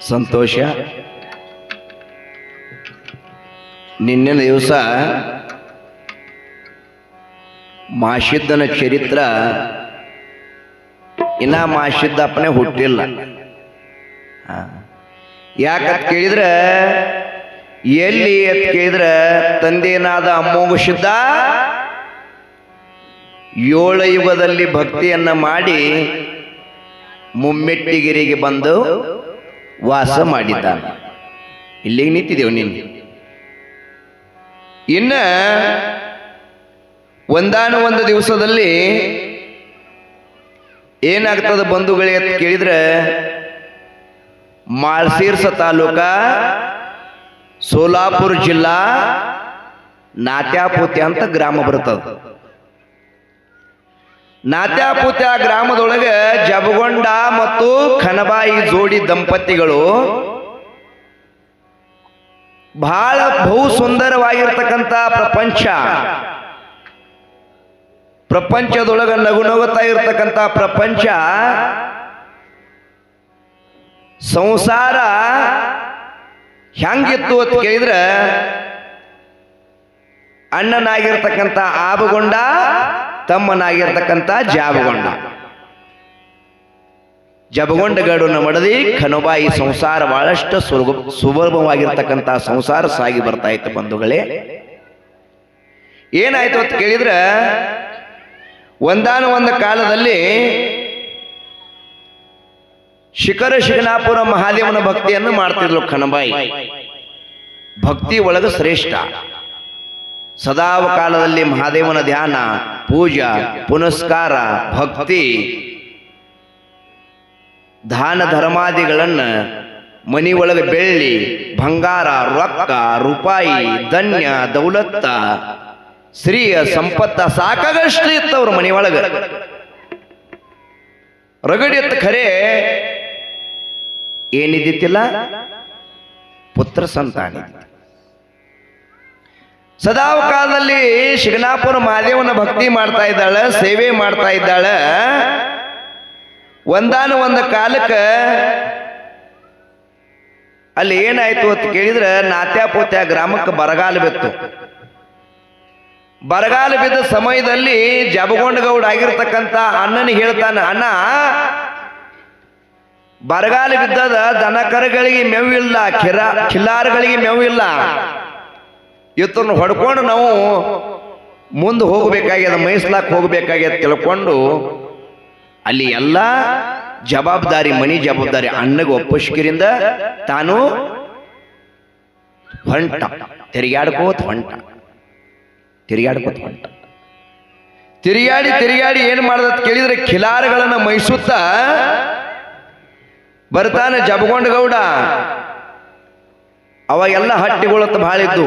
ಸಂತೋಷ. ನಿನ್ನೆ ದಿವಸ ಮಾಶಿದ್ದನ ಚರಿತ್ರ ಇನ್ನ ಮಾಶಿದ್ದಪ್ಪನೇ ಹುಟ್ಟಿಲ್ಲ. ಯಾಕಂತ ಕೇಳಿದ್ರೆ ಎಲ್ಲಿ ಅಂತ ಕೇಳಿದ್ರೆ ತಂದೆನಾದ ಅಮ್ಮೋಗ ಸಿದ್ಧ 7 ಯುಗದಲ್ಲಿ ಭಕ್ತಿಯನ್ನ ಮಾಡಿ ಮುಮ್ಮೆಟ್ಟಿಗಿರಿಗೆ ಬಂದು ವಾಸ ಮಾಡಿದ್ದಾನೆ. ಇಲ್ಲಿಗೆ ನಿಂತಿದ್ದೇವೆ ನಿನ್ನೆ. ಇನ್ನ ಒಂದಾನೊಂದು ದಿವಸದಲ್ಲಿ ಏನಾಗ್ತದೆ ಬಂಧುಗಳೇ ಅಂತ ಕೇಳಿದ್ರೆ ಮಾಳ್ಸೀರ್ಸ ತಾಲೂಕ ಸೋಲಾಪುರ ಜಿಲ್ಲಾ ನಾತ್ಯಾಪೂತ್ಯ ಅಂತ ಗ್ರಾಮ ಬರ್ತದೆ. ನಾತ್ಯಾಪೂತ್ಯ ಗ್ರಾಮದೊಳಗೆ ಜಬಗೊಂಡ ಮತ್ತು ಖನಬಾಯಿ ಜೋಡಿ ದಂಪತಿಗಳು ಬಹಳ ಬಹು ಸುಂದರವಾಗಿರ್ತಕ್ಕಂಥ ಪ್ರಪಂಚದೊಳಗೆ ನಗು ನಗುತ್ತಾ ಇರ್ತಕ್ಕಂಥ ಪ್ರಪಂಚ ಸಂಸಾರ ಹೆಂಗಿತ್ತು ಅಂತ ಕೇಳಿದ್ರೆ ಅಣ್ಣನಾಗಿರ್ತಕ್ಕಂಥ ಆಬಗೊಂಡ, ತಮ್ಮನಾಗಿರ್ತಕ್ಕಂಥ ಜಬಗೊಂಡಗಡನ ಮಡದಿ ಖನುಬಾಯಿ ಸಂಸಾರ ಬಹಳಷ್ಟು ಸುಲಭವಾಗಿರ್ತಕ್ಕಂಥ ಸಂಸಾರ ಸಾಗಿ ಬರ್ತಾ ಇತ್ತು ಬಂಧುಗಳೇ. ಏನಾಯ್ತು ಅಂತ ಕೇಳಿದ್ರೆ ಒಂದಾನೊಂದು ಕಾಲದಲ್ಲಿ ಶಿಖನಾಪುರ ಮಹಾದೇವನ ಭಕ್ತಿಯನ್ನು ಮಾಡ್ತಿದ್ಲು ಖನುಬಾಯಿ. ಭಕ್ತಿ ಒಳಗೆ ಶ್ರೇಷ್ಠ. ಸದಾವ ಕಾಲದಲ್ಲಿ ಮಹಾದೇವನ ಧ್ಯಾನ, ಪೂಜಾ, ಪುನಸ್ಕಾರ, ಭಕ್ತಿ, ದಾನ ಧರ್ಮಾದಿಗಳನ್ನ ಮನಿ ಒಳಗೆ ಬೆಳ್ಳಿ, ಬಂಗಾರ, ರೊಕ್ಕ, ರೂಪಾಯಿ, ಧನ್ಯ, ದೌಲತ್ತ, ಸ್ತ್ರೀಯ ಸಂಪತ್ತ ಸಾಕಾಗಷ್ಟು ಇತ್ತವ್ರ ಮನಿ ಒಳಗೆ. ರಗಡಿಯತ್ತ ಖರೆ ಏನಿದ್ದಿತ್ತಿಲ್ಲ, ಪುತ್ರ ಸಂತಾನ. ಸದಾವ ಕಾಲದಲ್ಲಿ ಶಿಖನಾಪುರ ಮಹಾದೇವನ ಭಕ್ತಿ ಮಾಡ್ತಾ ಇದ್ದಾಳೆ, ಸೇವೆ ಮಾಡ್ತಾ ಇದ್ದಾಳೆ. ಒಂದಾನೊಂದು ಕಾಲಕ್ಕೆ ಅಲ್ಲಿ ಏನಾಯ್ತು ಅಂತ ಕೇಳಿದ್ರೆ ನಾತ್ಯಾಪೋತ್ಯ ಗ್ರಾಮಕ್ಕೆ ಬರಗಾಲ ಬಿತ್ತು. ಬರಗಾಲ ಬಿದ್ದ ಸಮಯದಲ್ಲಿ ಜಬಗೊಂಡಗೌಡ ಆಗಿರ್ತಕ್ಕಂಥ ಅಣ್ಣನಿಗೆ ಹೇಳ್ತಾನೆ, ಅಣ್ಣ ಬರಗಾಲ ಬಿದ್ದದ ದನ ಕರುಗಳಿಗೆ ಮೇವಿಲ್ಲ, ಖಿಲ್ಲಾರಗಳಿಗೆ ಮೇವಿಲ್ಲ, ಇವತ್ತನ್ನು ಹೊಡ್ಕೊಂಡು ನಾವು ಮುಂದೆ ಹೋಗಬೇಕಾಗ್ಯದ, ಮೈಸ್ಲಾಕ್ ಹೋಗಬೇಕಾಗ್ಯದ ತಿಳ್ಕೊಂಡು ಅಲ್ಲಿ ಎಲ್ಲ ಜವಾಬ್ದಾರಿ, ಮನಿ ಜವಾಬ್ದಾರಿ ಅಣ್ಣಗೆ ಒಪ್ಪಿಸ್ಕಿರಿಂದ ತಾನು ಹೊಂಟ, ತಿರುಗಾಡ್ಕೋತ ಹೊಂಟ. ತಿರುಗಾಡಿ ಏನ್ ಮಾಡ್ದ ಕೇಳಿದ್ರೆ ಖಿಲಾರಗಳನ್ನ ಮೈಸುತ್ತ ಬರ್ತಾನೆ ಜಬಗೊಂಡಗೌಡ. ಅವಾಗೆಲ್ಲ ಹಟ್ಟಿಗಳತ್ತ ಬಹಳ ಇದ್ದು,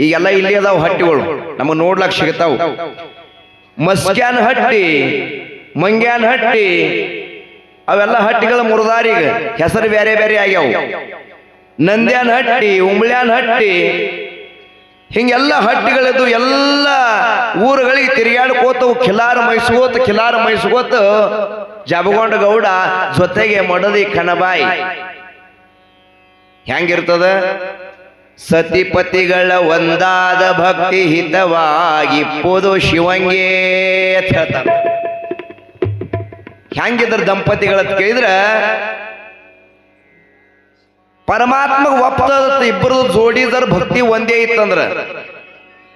ಈಗೆಲ್ಲ ಇಲ್ಲಿ ಅದಾವ ಹಟ್ಟಿಗಳು, ನಮಗೆ ನೋಡ್ಲಕ್ ಸಿಗ್ತಾವ. ಮಸ್ಕ್ಯಾನ್ ಹಟ್ಟಿ, ಮಂಗ್ಯಾನ್ ಹಟ್ಟಿ, ಅವೆಲ್ಲ ಹಟ್ಟಿಗಳ ಮುರಿದಾರಿಗೆ ಹೆಸರು ಬೇರೆ ಬೇರೆ ಆಗ್ಯಾವ. ನಂದ್ಯಾನ್ ಹಟ್ಟಿ, ಉಂಬ್ಳ್ಯಾನ್ ಹಟ್ಟಿ, ಹಿಂಗೆಲ್ಲ ಹಟ್ಟಿಗಳಿದ್ದು ಎಲ್ಲ ಊರುಗಳಿಗೆ ತಿರುಗಾಡ್ಕೋತವು. ಖಿಲಾರ ಮೈಸ್ಕೋತ ಜಬಗೊಂಡಗೌಡ ಜೊತೆಗೆ ಮಡದಿ ಖನಬಾಯಿ. ಹೆಂಗಿರ್ತದ? ಸತಿಪತಿಗಳ ಒಂದಾದ ಭಕ್ತಿ ಹಿತವಾಗಿಪ್ಪುದು ಶಿವಂಗೇ ಅಂತ ಹೇಳ್ತಾರ. ಹೆಂಗಿದ್ರ ದಂಪತಿಗಳ ಕೇಳಿದ್ರ ಪರಮಾತ್ಮ ಒಪ್ಪದ ಇಬ್ಬರು ಜೋಡಿದರ ಭಕ್ತಿ ಒಂದೇ ಇತ್ತಂದ್ರ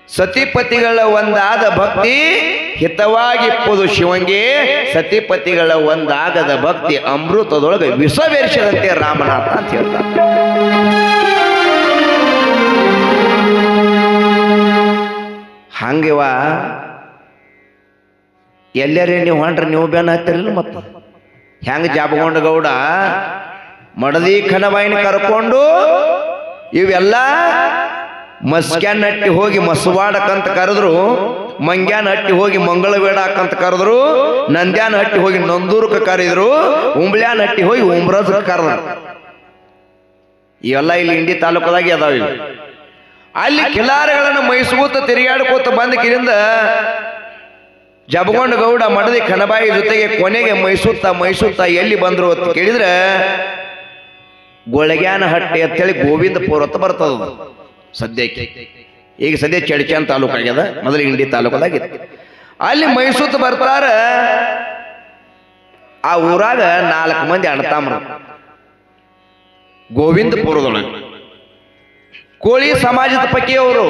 ಸತಿಪತಿಗಳ ಒಂದಾದ ಭಕ್ತಿ ಹಿತವಾಗಿಪ್ಪುದು ಶಿವಂಗೆ, ಸತಿಪತಿಗಳ ಒಂದಾಗದ ಭಕ್ತಿ ಅಮೃತದೊಳಗೆ ವಿಷವೇರಿಸದಂತೆ ರಾಮನಾಥ ಅಂತ ಹೇಳ್ತಾರೆ. ಹಂಗಿವ ಎಲ್ಲರೇ ನೀವು ಹೊಂಡ್ರೆ ನೀವು ಬೇನ ಹತ್ತಿರಲಿಲ್ಲ. ಮತ್ತು ಹೆಂಗ ಜಬಗೊಂಡಗೌಡ ಮಡದಿ ಖನಬಾಯಿನ ಕರ್ಕೊಂಡು ಇವೆಲ್ಲ ಮಸ್ಕ್ಯಾನ್ ಹಟ್ಟಿ ಹೋಗಿ ಮಸವಾಡಕ್ಕಂತ ಕರೆದ್ರು, ಮಂಗ್ಯಾನ್ ಹಟ್ಟಿ ಹೋಗಿ ಮಂಗಳವೇಡಕ್ಕಂತ ಕರೆದ್ರು, ನಂದ್ಯಾನ್ ಹಟ್ಟಿ ಹೋಗಿ ನಂದೂರ್ಕ ಕರೆದ್ರು, ಉಂಬ್ಳ್ಯಾನ್ ಹಟ್ಟಿ ಹೋಗಿ ಉಮ್ರಜ್ ಕರೆದ್ರು. ಇವೆಲ್ಲ ಇಲ್ಲಿ ಇಂಡಿ ತಾಲೂಕದಾಗಿ ಅದಾವ. ಇವು ಅಲ್ಲಿ ಖಿಲಾರಗಳನ್ನು ಮೈಸ್ಕೋತ ತಿರುಗಾಡ್ಕೋತ ಬಂದ ಕಿರಿಂದ ಜಬಗೊಂಡಗೌಡ ಮಡದಿ ಖನಬಾಯಿ ಜೊತೆಗೆ ಕೊನೆಗೆ ಮೈಸುತ್ತಾ ಎಲ್ಲಿ ಬಂದ್ರು ಅಂತ ಕೇಳಿದ್ರೆ ಗೊಳಗ್ಯಾನ ಹಟ್ಟಿ ಅಂತೇಳಿ ಗೋವಿಂದಪುರ ಅಂತ ಬರ್ತದ ಸದ್ಯಕ್ಕೆ. ಈಗ ಸದ್ಯ ಚಡ್ಚಾನ್ ತಾಲೂಕು ಆಗ್ಯದ, ಮೊದಲು ಇಂಡಿ ತಾಲೂಕದಾಗಿತ್ತು. ಅಲ್ಲಿ ಮೈಸೂರು ಬರ್ತಾರ. ಆ ಊರಾಗ 4 ಮಂದಿ ಅಣ್ಣತಾಮ್ರು ಗೋವಿಂದಪುರದೊಳಗೆ. ಕೋಳಿ ಸಮಾಜದ ಪೈಕಿ ಅವರು,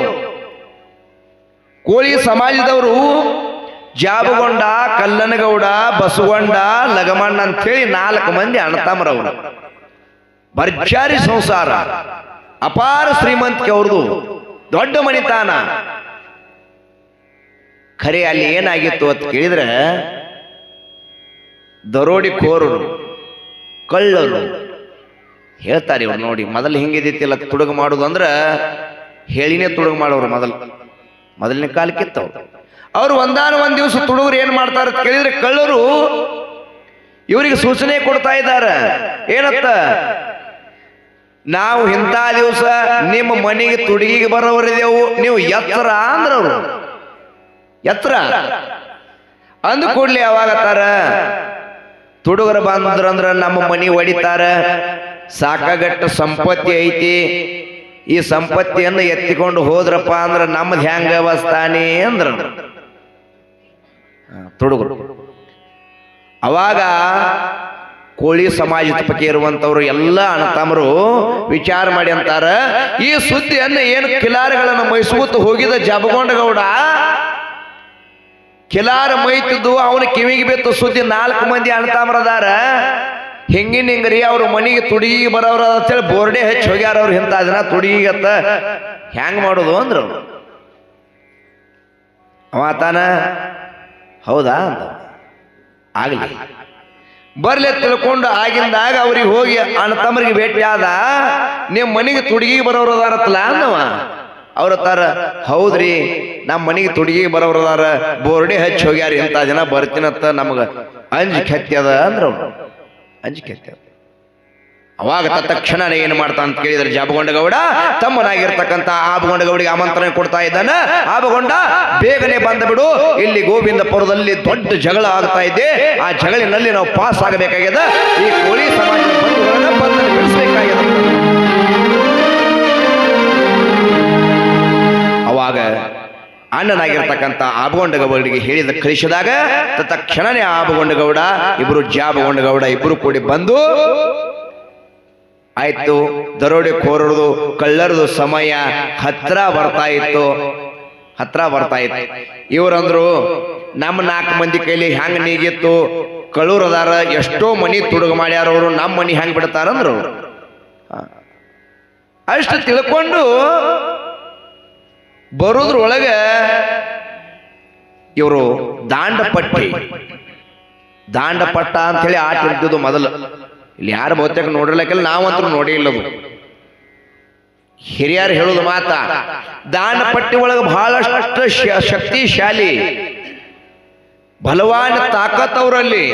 ಕೋಳಿ ಸಮಾಜದವರು ಜಾಬಗೊಂಡ, ಕಲ್ಲನಗೌಡ, ಬಸವಗೊಂಡ, ಲಗಮಣ್ಣ ಅಂತೇಳಿ 4 ಮಂದಿ ಅಣ್ಣತಾಮ್ರವರು. ಭರ್ಜಾರಿ ಸಂಸಾರ, ಅಪಾರ ಶ್ರೀಮಂತಿಕೆ ಅವ್ರದು, ದೊಡ್ಡ ಮಣಿತಾನ. ಖರೆ ಅಲ್ಲಿ ಏನಾಗಿತ್ತು ಅಂತ ಕೇಳಿದ್ರೆ, ದರೋಡಿಕೋರರು, ಕಳ್ಳರು ಹೇಳ್ತಾರೆ ಇವ್ರು. ನೋಡಿ, ಮೊದಲು ಹಿಂಗಿದ್ದಿತ್ತಿಲ್ಲ ತುಡುಗು ಮಾಡುದು ಅಂದ್ರ ಹೇಳಿನೇ ತುಡುಗು ಮಾಡೋರು. ಮೊದಲನೇ ಕಾಲಕ್ಕಿತ್ತವ್ರು. ಅವ್ರು ಒಂದ್ ದಿವಸ ತುಡುಗರು ಏನ್ ಮಾಡ್ತಾರ ಅಂತ ಕೇಳಿದ್ರೆ, ಕಳ್ಳರು ಇವರಿಗೆ ಸೂಚನೆ ಕೊಡ್ತಾ ಇದ್ದಾರೆ. ಏನತ್ತ? ನಾವು ಇಂಥ ದಿವಸ ನಿಮ್ಮ ಮನೆಗೆ ತುಡುಗಿಗೆ ಬರೋವರಿದೆವು, ನೀವು ಎತ್ತರ ಅಂದ್ರವ್ರು. ಎತ್ತರ ಅಂದ ಕೂಡ್ಲಿ ಅವಾಗತ್ತಾರ, ತುಡುಗರ ಬಂದ್ರಂದ್ರ ನಮ್ಮ ಮನಿ ಹೊಡಿತಾರ, ಸಾಕಾಗಟ್ಟ ಸಂಪತ್ತಿ ಐತಿ, ಈ ಸಂಪತ್ತಿಯನ್ನು ಎತ್ತಿಕೊಂಡು ಹೋದ್ರಪ್ಪ ಅಂದ್ರ ನಮ್ದು ಹೆಂಗ ಅವಸ್ಥಾನಿ ಅಂದ್ರ ತುಡುಗರು. ಅವಾಗ ಕೋಳಿ ಸಮಾಜದ ಪೈಕಿ ಇರುವಂತವ್ರು ಎಲ್ಲ ಅಣ್ಣತಮ್ಮರು ವಿಚಾರ ಮಾಡಿ ಅಂತಾರ, ಈ ಸುದ್ದಿಯನ್ನ ಏನು ಕಿಲಾರಗಳನ್ನು ಮೈಸೂತು ಹೋಗಿದ ಜಬಗೊಂಡಗೌಡ ಕಿಲಾರ ಮೈತಿದ್ದು ಅವನ ಕಿವಿಗೆ ಬಿತ್ತು ಸುದ್ದಿ. 4 ಮಂದಿ ಅಣ್ಣತಾಮ್ರದಾರ, ಹಿಂಗಿಂಗ್ರಿ ಅವ್ರ ಮನೆಗೆ ತುಡುಗಿಗೆ ಬರೋರ ಅಂತೇಳಿ ಬೋರ್ಡೆ ಹೆಚ್ಚು ಹೋಗ್ಯಾರ. ಅವ್ರು ಇಂಥ ದಿನ ತುಡುಗಿಗತ್ತ ಹೆಂಗ್ ಮಾಡೋದು ಅಂದ್ರು. ಅವಾತಾನ ಹೌದಾ ಅಂತ ಆಗ್ಲಿ ಬರ್ಲಿ ತಿಳ್ಕೊಂಡು ಆಗಿಂದಾಗ ಅವ್ರಿಗೆ ಹೋಗಿ ಅಣ್ಣತಮ್ಮರಿಗೆ ಭೇಟಿ ಆದ. ನಿಮ್ಮ ಮನೆಗೆ ತುಡುಗಿಗೆ ಬರೋರು ಅದಾರತ್ತಲ್ಲ ಅಂದವ. ಅವ್ರ ತರ ಹೌದ್ರಿ, ನಮ್ಮ ಮನೆಗೆ ತುಡುಗಿಗೆ ಬರೋರದಾರ, ಬೋರ್ಡೆ ಹಚ್ಚಿ ಹೋಗ್ಯಾರ, ಇಂಥ ಜನ ಬರ್ತೀನತ್ತ ನಮಗ ಅಂಜಿಕೆ ಹತ್ಯದ ಅಂದ್ರ ಅವ್ರು. ಅಂಜಿಕೆ ಹತ್ಯದ. ಅವಾಗ ತಕ್ಷಣ ಏನು ಮಾಡ್ತಾ ಅಂತ ಕೇಳಿದ್ರೆ, ಜಾಬಗೊಂಡಗೌಡ ತಮ್ಮನಾಗಿರ್ತಕ್ಕಂಥ ಆಬಗೊಂಡಗೌಡಿಗೆ ಆಮಂತ್ರಣ ಕೊಡ್ತಾ ಇದ್ದಾನ. ಆಬಗೊಂಡ ಬೇಗನೆ ಬಂದ ಬಿಡು, ಇಲ್ಲಿ ಗೋವಿಂದಪುರದಲ್ಲಿ ದೊಡ್ಡ ಜಗಳ ಆಗ್ತಾ ಇದೆ, ಆ ಜಗಳಿನಲ್ಲಿ ನಾವು ಪಾಸ್ ಆಗಬೇಕಾಗ್ಯದ, ಈ ಕೋಳಿ ಸಮಾಜದ ಬಂಧುಗಳನ್ನ ಬಂಧನ ಬಿಡಿಸಬೇಕಾಗ್ಯದ. ಅವಾಗ ಅಣ್ಣನಾಗಿರ್ತಕ್ಕಂಥ ಆಬಗೊಂಡಗೌಡಿಗೆ ಹೇಳಿದ ಕಳಿಸಿದಾಗ ತಕ್ಷಣನೇ ಆಬಗೊಂಡಗೌಡ ಇಬ್ರು ಜಾಬಗೊಂಡಗೌಡ ಇಬ್ರು ಕೂಡಿ ಬಂದು ಆಯ್ತು. ದರೋಡೆಕೋರರದು ಕಳ್ಳರದು ಸಮಯ ಹತ್ರ ಬರ್ತಾ ಇತ್ತು. ಇವ್ರಂದ್ರು, ನಮ್ಮ 4 ಮಂದಿ ಕೈಲಿ ಹೆಂಗ್ ನೀಗಿತ್ತು, ಕಳ್ಳೂರದಾರ, ಎಷ್ಟೋ ಮನಿ ತುಡುಗು ಮಾಡ್ಯಾರ ಅವರು, ನಮ್ಮ ಮನಿ ಹೆಂಗ್ ಬಿಡ್ತಾರಂದ್ರು. ಅಷ್ಟು ತಿಳ್ಕೊಂಡು ಬರೋದ್ರೊಳಗ ಇವರು ದಾಂಡಪಟ್ಟ ಅಂತ ಹೇಳಿ ಆಟ ಇರ್ತಿದ್ದು ಮೊದಲು. ಇಲ್ಲಿ ಯಾರು ಬಹುತೇಕ ನೋಡಿರ್ಲಿಕ್ಕಿಲ್ಲ, ನಾವಂತೂ ನೋಡಿ ಇಲ್ಲದು. ಹಿರಿಯರು ಹೇಳುದು ಮಾತ, ದಾಂಡಪಟ್ಟಿ ಒಳಗೆ ಬಹಳಷ್ಟು ಶಕ್ತಿಶಾಲಿ ಬಲವಾನ್ ತಾಕತ್ ಅವರಲ್ಲಿ.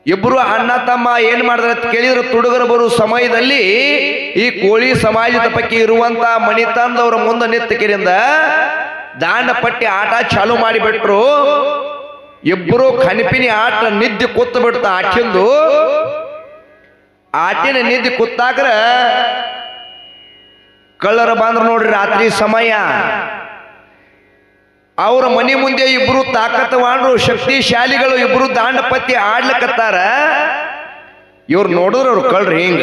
ಇಬ್ರು ಅಣ್ಣ ತಮ್ಮ ಏನ್ ಮಾಡಿದ್ರ ಅಂತ ಕೇಳಿದ್ರು, ತುಡುಗರು ಬರುವ ಸಮಯದಲ್ಲಿ ಈ ಕೋಳಿ ಸಮಾಜದ ಪೈಕಿ ಇರುವಂತ ಮಣಿ ತಂದವರ ಮುಂದೆ ನಿಂತಕಿರಿಂದ ದಾಂಡಪಟ್ಟಿ ಆಟ ಚಾಲು ಮಾಡಿಬಿಟ್ರು. ಇಬ್ರು ಕನಿಪಿನಿ ಆಟ ನಿದ್ದೆ ಕೂತು ಬಿಡ್ತ. ಆಟಿನ ನಿದ್ದೆ ಕೂತಾಗ್ರ ಕಳ್ಳರ ಬಂದ್ರು ನೋಡ್ರಿ. ರಾತ್ರಿ ಸಮಯ ಅವ್ರ ಮನೆ ಮುಂದೆ ಇಬ್ರು ತಾಕತ್ವಾನ್ರು ಶಕ್ತಿಶಾಲಿಗಳು ಇಬ್ರು ದಾಂಡಪತ್ತಿ ಆಡ್ಲಿಕ್ಕತ್ತಾರ. ಇವ್ರು ನೋಡಿದ್ರು, ಅವ್ರು ಕಳ್ರಿ ಹಿಂಗ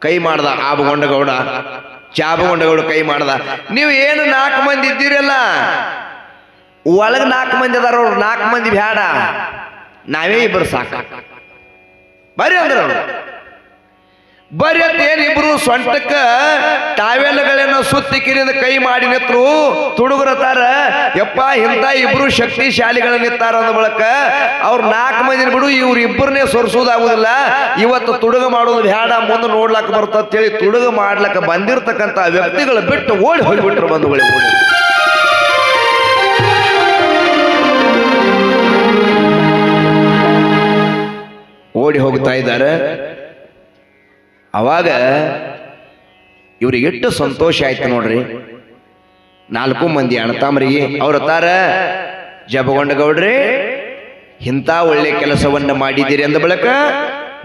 ಕೈ ಮಾಡ್ದ. ಆಬಗೊಂಡಗೌಡ ಜಾಬಗೊಂಡಗೌಡ ಕೈ ಮಾಡ್ದ. ನೀವು ಏನು 4 ಮಂದಿ ಇದ್ದೀರಲ್ಲ, ಒಳಗ 4 ಮಂದಿ ಅದಾರ, ಅವ್ರು 4 ಮಂದಿ ಬ್ಯಾಡ, ನಾವೇ ಇಬ್ರು ಸಾಕ, ಬರ್ರಿ ಅಂದ್ರ ಅವ್ರು. ಬರ್ರಿ ಅಂತ ಏನಿಬ್ರು ಸೊಂಟಕ್ಕ ಟಾವೆಲ್ಗಳನ್ನ ಸುತ್ತಿ ಕಿರಿದ ಕೈ ಮಾಡಿ ನಿತ್ರು. ತುಡುಗರತಾರ, ಯಪ್ಪ ಇಂಥ ಇಬ್ರು ಶಕ್ತಿಶಾಲಿಗಳ ನಿಂತಾರ ಅಂದ ಬಳಕ ಅವ್ರು 4 ಮಂದಿನ ಬಿಡು, ಇವ್ರು ಇಬ್ಬರನ್ನೇ ಸೊರಿಸೋದಾಗುದಿಲ್ಲ, ಇವತ್ತು ತುಡುಗ ಮಾಡೋದು ಬ್ಯಾಡ, ಮುಂದೆ ನೋಡ್ಲಕ್ಕ ಬರ್ತಂತೇಳಿ ತುಡುಗ ಮಾಡ್ಲಕ್ಕ ಬಂದಿರತಕ್ಕಂಥ ವ್ಯಕ್ತಿಗಳು ಬಿಟ್ಟು ಓಡಿ ಹೋಗಿಬಿಟ್ರು. ಬಂಧುಗಳೇ, ಓಡಿ ಹೋಗ್ತಾ ಇದ್ದಾರೆ. ಅವಾಗ ಇವ್ರಿಗೆ ಎಷ್ಟು ಸಂತೋಷ ಆಯ್ತು ನೋಡ್ರಿ. 4 ಮಂದಿ ಅಣ್ಣತಾಮರಿಗೆ ಅವ್ರ ತಾರ, ಜಬಗೊಂಡಗೌಡ್ರಿ ಇಂಥ ಒಳ್ಳೆ ಕೆಲಸವನ್ನ ಮಾಡಿದ್ದೀರಿ ಅಂದ ಬಳಕ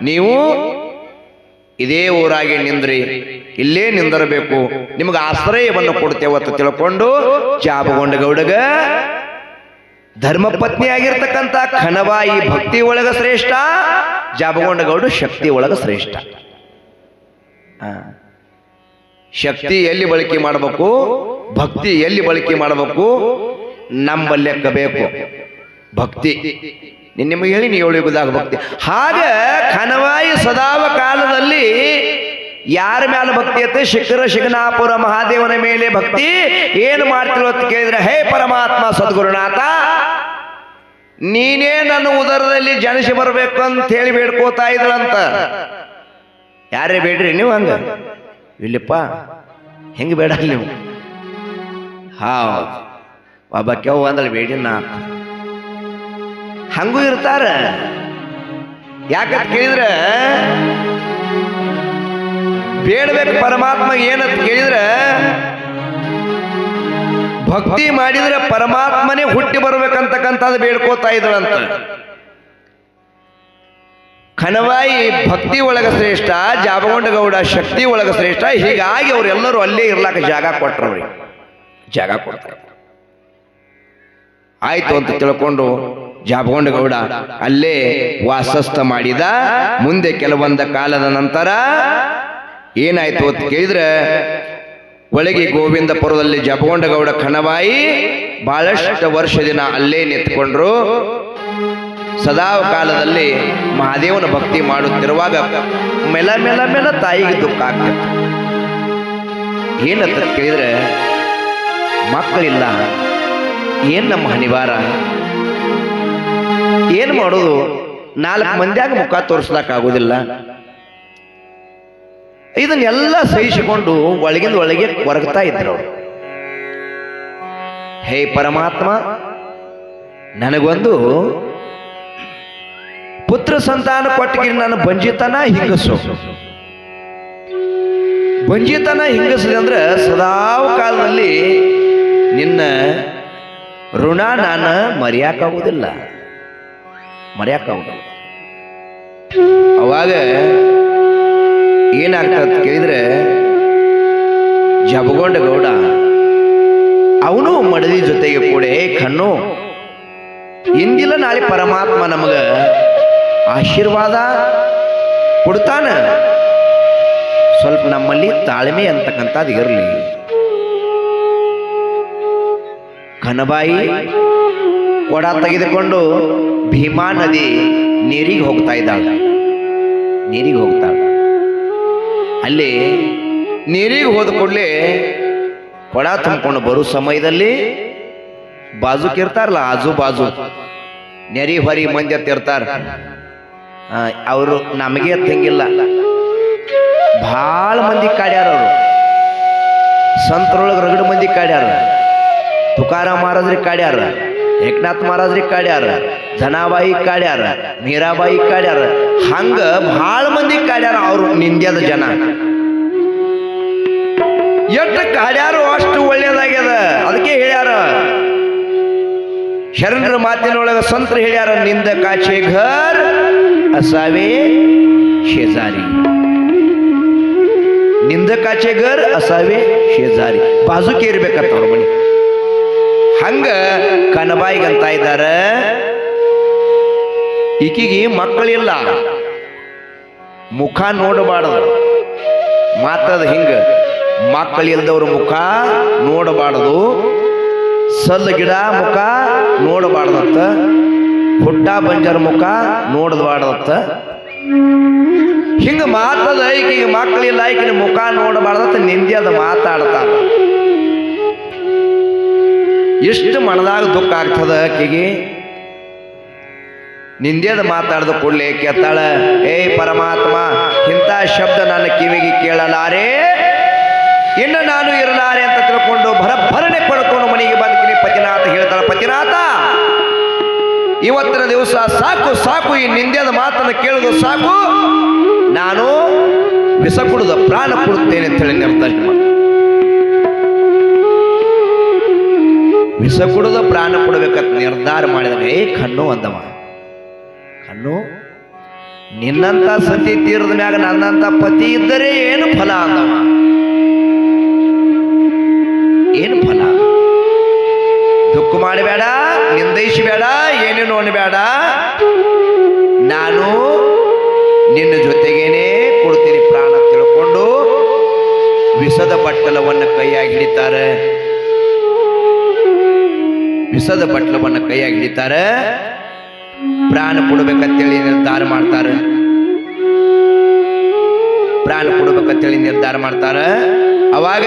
ನೀವು ಇದೇ ಊರಾಗೆ ನಿಂದ್ರಿ, ಇಲ್ಲೇ ನಿಂದಿರಬೇಕು, ನಿಮಗೆ ಆಶ್ರಯವನ್ನು ಕೊಡ್ತೇವತ್ತು ತಿಳ್ಕೊಂಡು ಜಾಬಗೊಂಡ ಗೌಡಗ ಧರ್ಮಪತ್ನಿ ಆಗಿರ್ತಕ್ಕಂಥ ಖನವಾಯಿ ಭಕ್ತಿ ಒಳಗ ಶ್ರೇಷ್ಠ, ಜಾಬಗೊಂಡ ಗೌಡ ಶಕ್ತಿ ಒಳಗ ಶ್ರೇಷ್ಠ. ಶಕ್ತಿ ಎಲ್ಲಿ ಬಳಕೆ ಮಾಡಬೇಕು, ಭಕ್ತಿ ಎಲ್ಲಿ ಬಳಕೆ ಮಾಡಬೇಕು, ನಂಬಲ್ಲೆಕ್ಕ ಬೇಕು ಭಕ್ತಿ. ನಿಮಗೆ ಹೇಳಿ ನೀವು ಯುಗದಾಗ ಭಕ್ತಿ. ಹಾಗ ಖನವಾಯಿ ಸದಾವ ಕಾಲದಲ್ಲಿ ಯಾರ ಮೇಲೆ ಭಕ್ತಿ ಐತೆ? ಶಿಖರ ಶಿಖನಾಪುರ ಮಹಾದೇವನ ಮೇಲೆ ಭಕ್ತಿ. ಏನು ಮಾಡ್ತಿರೋ ಅಂತ ಕೇಳಿದ್ರೆ, ಹೇ ಪರಮಾತ್ಮ ಸದ್ಗುರುನಾಥ, ನೀನೇ ನನ್ನ ಉದರದಲ್ಲಿ ಜನಿಸಿ ಬರಬೇಕು ಅಂತ ಹೇಳಿ ಬೇಡ್ಕೋತಾ ಇದ್ರಂತ. ಯಾರೇ ಬೇಡ್ರಿ ನೀವು? ಹಂಗ ಇಲ್ಲಪ್ಪ, ಹೆಂಗೆ ಬೇಡ ನೀವು? ಒಬ್ಬ ಕೆವ್ ಅಂದಲ್ಲಿ ಬೇಡಿ ನಾ ಹಂಗೂ ಇರ್ತಾರ. ಯಾಕಂತ ಕೇಳಿದ್ರೆ ಬೇಡಬೇಕು ಪರಮಾತ್ಮ ಏನಂತ ಕೇಳಿದ್ರೆ, ಭಕ್ತಿ ಮಾಡಿದ್ರೆ ಪರಮಾತ್ಮನೇ ಹುಟ್ಟಿ ಬರ್ಬೇಕಂತಕ್ಕಂಥದ್ದು ಬೇಡ್ಕೋತಾ ಇದ್ರಂತ. ಖನವಾಯಿ ಭಕ್ತಿ ಒಳಗ ಶ್ರೇಷ್ಠ, ಜಾಬಗೊಂಡ ಗೌಡ ಶಕ್ತಿ ಒಳಗ ಶ್ರೇಷ್ಠ. ಹೀಗಾಗಿ ಅವರೆಲ್ಲರೂ ಅಲ್ಲೇ ಇರ್ಲಾಕ ಜಾಗ ಕೊಟ್ರು, ಅವ್ರಿಗೆ ಜಾಗ ಕೊಡ್ತಾರೆ. ಆಯ್ತು ಅಂತ ತಿಳ್ಕೊಂಡು ಜಾಬಗೊಂಡ ಗೌಡ ಅಲ್ಲೇ ವಾಸಸ್ಥ ಮಾಡಿದ. ಮುಂದೆ ಕೆಲವೊಂದ ಕಾಲದ ನಂತರ ಏನಾಯ್ತು ಅಂತ ಕೇಳಿದ್ರೆ, ಒಳಗೆ ಗೋವಿಂದಪುರದಲ್ಲಿ ಜಾಬಗೊಂಡ ಗೌಡ ಖನವಾಯಿ ಬಹಳಷ್ಟು ವರ್ಷ ದಿನ ಅಲ್ಲೇ ನಿಂತ್ಕೊಂಡ್ರು. ಸದಾ ಕಾಲದಲ್ಲಿ ಮಹಾದೇವನ ಭಕ್ತಿ ಮಾಡುತ್ತಿರುವಾಗ ಮೆಲ ಮೆಲ ಮೆಲ ತಾಯಿಗೆ ದುಃಖ ಆಗ್ತಿತ್ತು. ಏನಂತ ಕೇಳಿದ್ರೆ, ಮಕ್ಕಳಿಲ್ಲ, ಏನ್ ನಮ್ಮ ಹನಿವಾರ, ಏನ್ ಮಾಡೋದು? 4 ಮಂದಿಯಾಗ ಮುಖ ತೋರಿಸ್ಲಾಕ ಆಗುದಿಲ್ಲ. ಇದನ್ನೆಲ್ಲ ಸಹಿಸಿಕೊಂಡು ಒಳಗಿಂದ ಒಳಗೆ ಕೊರಗ್ತಾ ಇದ್ರು ಅವರು. ಹೇ ಪರಮಾತ್ಮ, ನನಗೊಂದು ಪುತ್ರ ಸಂತಾನ ಕೊಟ್ಟಿಗೆ ನಾನು ಬಂಜಿತನ ಹಿಂಗಸು. ಬಂಜಿತನ ಹಿಂಗಸಿದೆ ಅಂದ್ರೆ ಸದಾವ ಕಾಲದಲ್ಲಿ ನಿನ್ನ ಋಣ ನಾನು ಮರೆಯಕ್ಕಾಗುವುದಿಲ್ಲ. ಅವಾಗ ಏನಾಗ್ತದ ಕೇಳಿದ್ರೆ, ಜಾಬಗೊಂಡ ಗೌಡ ಅವನು ಮಡದಿ ಜೊತೆಗೆ ಕೂಡ, ಕಣ್ಣು ಇಂದಿಲ್ಲ ನಾಳೆ ಪರಮಾತ್ಮ ನಮಗ ಆಶೀರ್ವಾದ ಕೊಡ್ತಾನ, ಸ್ವಲ್ಪ ನಮ್ಮಲ್ಲಿ ತಾಳ್ಮೆ ಅಂತಕ್ಕಂಥದ್ದು ಇರಲಿ. ಖನವಾಯಿ ಕೊಡ ತೆಗೆದುಕೊಂಡು ಭೀಮಾ ನದಿ ನೀರಿಗೆ ಹೋಗ್ತಾ ಇದ್ದಾಳೆ. ಅಲ್ಲಿ ನೀರಿಗೆ ಹೋದ ಕೂಡಲೇ ಕೊಡ ತುಂಬಿಕೊಂಡು ಬರೋ ಸಮಯದಲ್ಲಿ ಬಾಜುಕಿರ್ತಾರಲ್ಲ, ಆಜು ಬಾಜು ನೆರಿ ಹೊರಿ ಮಂದಿ ಇರ್ತಾರ. ಅವರು ನಮಗೆ ತಂಗಿಲ್ಲ, ಭಾಳ ಮಂದಿ ಕಾಡ್ಯಾರ. ಅವರು ಸಂತರೊಳಗೆ ರಗಡ ಮಂದಿ ಕಾಡ್ಯಾರ. ತುಕಾರಾಮ್ ಮಹಾರಾಜ್ರಿಗೆ ಕಾಡ್ಯಾರ, ಏಕನಾಥ್ ಮಹಾರಾಜ್ರಿಗೆ ಕಾಡ್ಯಾರ, ಜನಾಬಾಯಿ ಕಾಡ್ಯಾರ, ಮೀರಾಬಾಯಿ ಕಾಡ್ಯಾರ. ಹಂಗ ಭಾಳ ಮಂದಿ ಕಾಡ್ಯಾರ. ಅವರು ನಿಂದ್ಯದ ಜನ ಎಷ್ಟು ಕಾಡ್ಯಾರು ಅಷ್ಟು ಒಳ್ಳೇದಾಗ್ಯದ. ಅದಕ್ಕೆ ಹೇಳ್ಯಾರ, ಶರಣರ ಮಾತಿನೊಳಗ ಸಂತರು ಹೇಳ್ಯಾರ, ನಿಂದ ಕಾಚೆ ಘರ್ ಅಸಾವೆ ಶೇಜಾರಿ, ನಿಂದ ಕಾಚೆ ಘರ್ ಅಸಾವೆ ಶೇಜಾರಿ, ಬಾಜುಕೆ ಇರ್ಬೇಕಂತ ಅವ್ರ ಮನೆ. ಹಂಗ ಖನವಾಯಿಗಂತ ಇದ್ದಾರ, ಈಕಿಗೆ ಮಕ್ಕಳಿಲ್ಲ, ಮುಖ ನೋಡಬಾರದು. ಮಾತದ ಹಿಂಗ, ಮಕ್ಕಳಿಲ್ದವ್ರ ಮುಖ ನೋಡಬಾರದು, ಸಲ್ಲ ಗಿಡ ಮುಖ ನೋಡಬಾರ್ದತ್ತ, ಹುಟ್ಟ ಬಂಜರ ಮುಖ ನೋಡಬಾರ್ದತ್ತ. ಹಿಂಗ ಮಾತದ ಈಕಿಗೆ ಮಕ್ಕಳಿಲ್ಲ, ಈಕಿನ ಮುಖ ನೋಡಬಾರ್ದತ್ತ ನಿಂದ್ಯದ ಮಾತಾಡ್ತಾರ. ಎಷ್ಟು ಮನದಾಗ ದುಃಖ ಆಗ್ತದ ಆಕೆಗೆ. ನಿಂದ್ಯದ ಮಾತಾಡ್ದ ಕೂಡಲೇ ಕೇಳ್ತಾಳ, ಏ ಪರಮಾತ್ಮ, ಇಂಥ ಶಬ್ದ ನನ್ನ ಕಿವಿಗೆ ಕೇಳಲಾರೆ, ಇನ್ನು ನಾನು ಇರಲಾರೆ ಅಂತ ತಿಳ್ಕೊಂಡು ಭರಭರಣೆ ಪಡ್ಕೊಂಡು ಮನೆಗೆ ಬಂದ್ಕಿನಿ. ಪತಿನಾಥ ಹೇಳ್ತಾಳ, ಪತಿನಾಥ ಇವತ್ತಿನ ದಿವಸ ಸಾಕು ಸಾಕು, ಈ ನಿಂದ್ಯದ ಮಾತನ್ನು ಕೇಳುದು ಸಾಕು, ನಾನು ವಿಷ ಕುಡಿದ ಪ್ರಾಣ ಕೊಡುತ್ತೇನೆ ಅಂತ ಹೇಳಿ ನಿರ್ಧಾರ ಮಾಡಿ. ವಿಷ ಕುಡಿದ ಪ್ರಾಣ ಕೊಡಬೇಕಂತ ನಿರ್ಧಾರ ಮಾಡಿದಾಗ, ಏ ಕಣ್ಣು ಅಂದವ, ಕಣ್ಣು ನಿನ್ನಂತ ಸತಿ ತೀರದ ಮ್ಯಾಗ ನನ್ನಂತ ಪತಿ ಇದ್ದರೆ ಏನು ಫಲ ಅಂದವ. ಏನು ಫಲ? ದುಃಖ ಮಾಡಬೇಡ, ನಿಂದಿಸಬೇಡ, ಏನೇನು ಅನ್ಬೇಡ. ನಾನು ನಿನ್ನ ಜೊತೆಗೇನೆ ಕೊಡ್ತೀನಿ ಪ್ರಾಣ ತಿಳ್ಕೊಂಡು ವಿಷದ ಬಟ್ಟಲವನ್ನು ಕೈಯಾಗಿ ಹಿಡಿತಾರೆ. ವಿಷದ ಬಟ್ಟಲವನ್ನು ಕೈಯಾಗಿ ಹಿಡಿತಾರೆ. ಪ್ರಾಣ ಕೊಡ್ಬೇಕಂತೇಳಿ ನಿರ್ಧಾರ ಮಾಡ್ತಾರೆ. ಪ್ರಾಣ ಕೊಡ್ಬೇಕಂತೇಳಿ ನಿರ್ಧಾರ ಮಾಡ್ತಾರೆ. ಅವಾಗ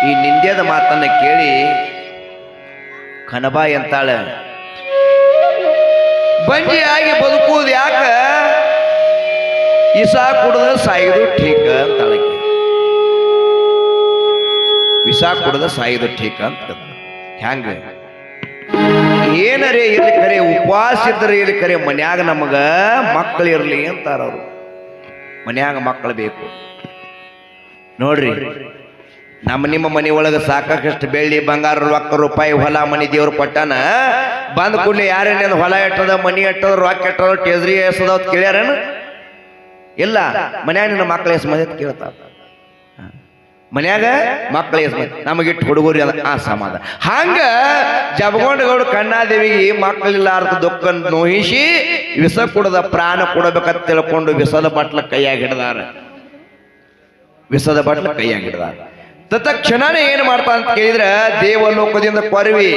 ಈ ನಿಂದ್ಯದ ಮಾತನ್ನ ಕೇಳಿ ಕನಬಾಯಿ ಅಂತಾಳೆ, ಬಂಜಿಯಾಗಿ ಬದುಕುವುದು ಯಾಕ, ವಿಷ ಕುಡಿದ ಸಾಯುದು ಠೀಕ ಅಂತಾಳೆ. ವಿಷ ಕುಡಿದ ಸಾಯುದು ಠೀಕ ಅಂತ. ಹ್ಯಾಂಗ ಏನರೇ ಇರ್ಲಿ ಕರೆ, ಉಪವಾಸ ಇದ್ರೆ ಇರ್ಲಿ ಕರೆ, ಮನ್ಯಾಗ ನಮಗ ಮಕ್ಕಳು ಇರ್ಲಿ ಅಂತಾರ ಅವರು. ಮನ್ಯಾಗ ಮಕ್ಕಳು ಬೇಕು ನೋಡ್ರಿ. ನಿಮ್ಮ ಮನೆ ಒಳಗೆ ಸಾಕಷ್ಟು ಬೆಳ್ಳಿ ಬಂಗಾರ ರೊಕ್ಕ ರೂಪಾಯಿ ಹೊಲ ಮನಿ ದೇವ್ರು ಕೊಟ್ಟಾನ. ಬಂದ ಕೂಡಲೇ ಯಾರೇನೇನು ಹೊಲ ಎಟ್ಟದ, ಮನಿ ಎಟ್ಟದ, ರೊಕ್ಕ ಎಟ್ಟದ, ಟೇಜ್ರಿ ಎಸದ ಅಂತ ಕೇಳ್ಯಾರೇನು? ಇಲ್ಲ. ಮನ್ಯಾಗ ನಿನ್ನ ಮಕ್ಕಳ ಎಸ್ ಮದ ಕೇಳ್ತಾರ. ಮನ್ಯಾಗ ಮಕ್ಕಳ ಎಸ್ ಮದ, ನಮಗಿಟ್ಟು ಹುಡುಗರು ಆ ಸಮಾಧಾನ. ಹಂಗ ಜಬಗೊಂಡಗೌಡ ಕಣ್ಣಾದೇವಿಗೆ ಮಕ್ಕಳಿಲ್ಲಾರ್ದ ದುಃಖ ನೋಹಿಸಿ ವಿಷ ಕುಡದ ಪ್ರಾಣ ಕೊಡಬೇಕಂತ ತಿಳ್ಕೊಂಡು ವಿಷದ ಬಟ್ಲ ಕೈಯಾಗಿ ಹಿಡ್ದಾರ. ವಿಷದ ಬಟ್ಲ ಕೈಯಾಗಿ ಹಿಡ್ದಾರ. ತತ್ಕ್ಷಣನೇ ಏನು ಮಾಡ್ತಾ ಅಂತ ಕೇಳಿದ್ರೆ, ದೇವಲೋಕದಿಂದ ಕೊರವಿ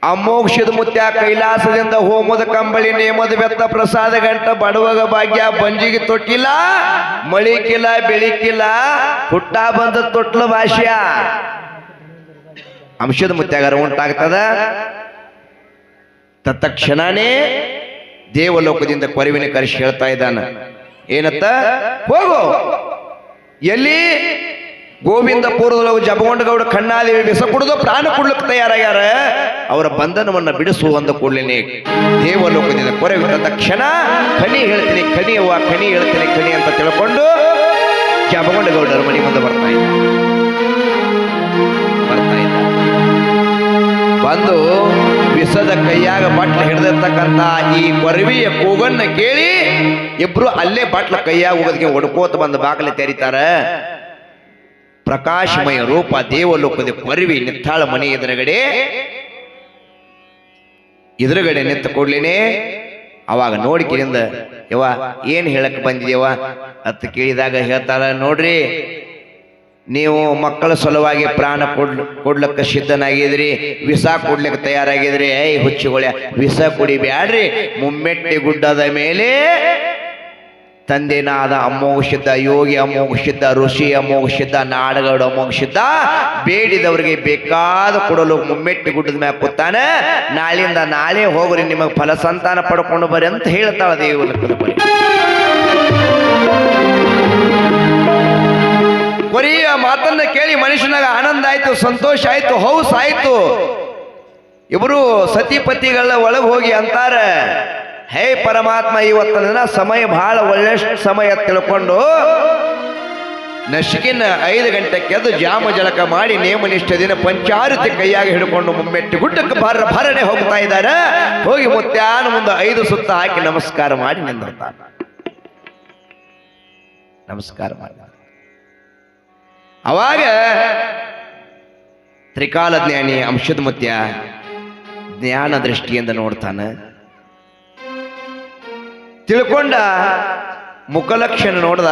ಅಮೋಕ್ಷದ ಮುತ್ಯ ಕೈಲಾಸದಿಂದ ಹೋಮದ ಕಂಬಳಿ ನೇಮದ ಬೆತ್ತ ಪ್ರಸಾದ ಗಂಟ ಬಡವಗ ಭಾಗ್ಯ ಬಂಜಿಗೆ ತೊಟ್ಟಿಲ್ಲ, ಮಳಿಕಿಲ್ಲ, ಬೆಳಿಕಿಲ್ಲ, ಹುಟ್ಟ ಬಂದ ತೊಟ್ಲ ಭಾಷ್ಯ ಅಂಶದ ಮುತ್ಯಾಗಾರ ಉಂಟಾಗ್ತದ. ತತ್ಕ್ಷಣನೇ ದೇವಲೋಕದಿಂದ ಕೊರವಿನ ಕರೆಸಿ ಹೇಳ್ತಾ ಇದ್ದಾನ, ಏನತ್ತ? ಹೋಗು. ಎಲ್ಲಿ? ಗೋವಿಂದಪುರದೊಳಗೆ ಜಬಗೊಂಡಗೌಡ ಕಣ್ಣಾದೇವಿ ವಿಷ ಕುಡಿದು ಪ್ರಾಣ ಕೊಡ್ಲಿಕ್ಕೆ ತಯಾರಾಗ್ಯಾರ. ಅವರ ಬಂಧನವನ್ನ ಬಿಡಿಸು ಅಂದ ಕೂಡಲೇ ದೇವಲೋಕದಿಂದ ಕೊರವಿದ ತಕ್ಷಣ ಖನಿ ಹೇಳ್ತೀನಿ, ಖನಿ ಅವ್ವ, ಖನಿ ಹೇಳ್ತೀನಿ, ಖನಿ ಅಂತ ತಿಳ್ಕೊಂಡು ಜಬಗೊಂಡಗೌಡರ ಮನೆ ಮುಂದೆ ಬರ್ತಾ ಇದ್ದ. ಬಂದು ವಿಷದ ಕೈಯಾಗ ಬಟ್ಲ ಹಿಡಿದಿರ್ತಕ್ಕಂಥ ಈ ಕೊರವಿಯ ಕೂಗನ್ನ ಕೇಳಿ ಇಬ್ರು ಅಲ್ಲೇ ಬಟ್ಲ ಕೈಯಾಗ ಹೋಗೋದಕ್ಕೆ ಒಡ್ಕೋತ ಬಂದು ಬಾಗಿಲು ತೆರೀತಾರ. ಪ್ರಕಾಶಮಯ ರೂಪ ದೇವಲೋಕದ ಕೊರವಿ ನಿತ್ತಾಳ ಮನೆ ಎದುರುಗಡೆ ನಿಂತ ಕೂಡ್ಲೇನೆ ಅವಾಗ ನೋಡಿಕಿರಿಂದ, ಯವ್ವ ಏನ್ ಹೇಳಕ್ ಬಂದಿದೇವ ಅಂತ ಕೇಳಿದಾಗ ಹೇಳ್ತಾರ, ನೋಡ್ರಿ ನೀವು ಮಕ್ಕಳ ಸಲುವಾಗಿ ಪ್ರಾಣ ಕೊಡ್ಲಕ್ಕ ಸಿದ್ಧನಾಗಿದ್ರಿ, ವಿಷ ಕೊಡ್ಲಿಕ್ಕೆ ತಯಾರಾಗಿದ್ರಿ. ಹುಚ್ಚಿಗೊಳ್ಯ, ವಿಷ ಕುಡಿಬ್ಯಾಡ್ರಿ. ಮುಮ್ಮೆಟ್ಟಿ ಗುಡ್ಡದ ಮೇಲೆ ತಂದೆನಾದ ಅಮೋಘಸಿದ್ದ, ಯೋಗಿ ಅಮೋಘಸಿದ್ದ, ಋಷಿ ಅಮೋಘಸಿದ್ದ, ನಾಡಗೌಡ ಅಮೋಘಸಿದ್ದ, ಬೇಡಿದವರಿಗೆ ಬೇಕಾದ ಕೊಡಲು ಮುಮ್ಮೆಟ್ಟಿ ಗುಡ್ಡದ ಮ್ಯಾಗ ಕೂತಾನೆ. ನಾಳಿಂದ ನಾಳೆ ಹೋಗ್ರಿ, ನಿಮಗೆ ಫಲ ಸಂತಾನ ಪಡ್ಕೊಂಡು ಬರ್ರಿ ಅಂತ ಹೇಳ್ತಾಳ ದೇವಲೋಕದ ಬರೀ. ಕೊರಿಯ ಮಾತನ್ನ ಕೇಳಿ ಮನುಷ್ಯನಾಗ ಆನಂದ ಆಯ್ತು, ಸಂತೋಷ ಆಯ್ತು, ಹೌಸ್ ಆಯ್ತು. ಇವರು ಸತಿಪತಿಗಳ ಒಳಗೆ ಹೋಗಿ ಅಂತಾರ, ಹೇ ಪರಮಾತ್ಮ, ಇವತ್ತಿನ ಸಮಯ ಬಹಳ ಒಳ್ಳೆ ಸಮಯ ತಿಳ್ಕೊಂಡು ನಶಿಕಿನ 5 ಗಂಟೆಗೆ ಎದ್ದು ಜಾಮ ಜಳಕ ಮಾಡಿ ನೇಮನಿಷ್ಠ ದಿನ ಪಂಚಾರತಿ ಕೈಯಾಗಿ ಹಿಡ್ಕೊಂಡು ಮುಮ್ಮೆಟ್ಟಿ ಗುಡ್ಡಕ್ಕೆ ಭರನೆ ಹೋಗ್ತಾ ಇದ್ದಾರೆ. ಹೋಗಿ ಮುತ್ಯಾನ ಮುಂದೆ 5 ಸುತ್ತ ಹಾಕಿ ನಮಸ್ಕಾರ ಮಾಡಿ ನಿಂದಿರ್ತಾನೆ. ನಮಸ್ಕಾರ ಮಾಡಿ ಅವಾಗ ತ್ರಿಕಾಲ ಜ್ಞಾನಿ ಅಂಶದ ಮುತ್ಯ ಜ್ಞಾನ ದೃಷ್ಟಿಯಿಂದ ನೋಡ್ತಾನೆ. ತಿಳ್ಕೊಂಡ ಮುಖಲಕ್ಷಣ ನೋಡ್ದ,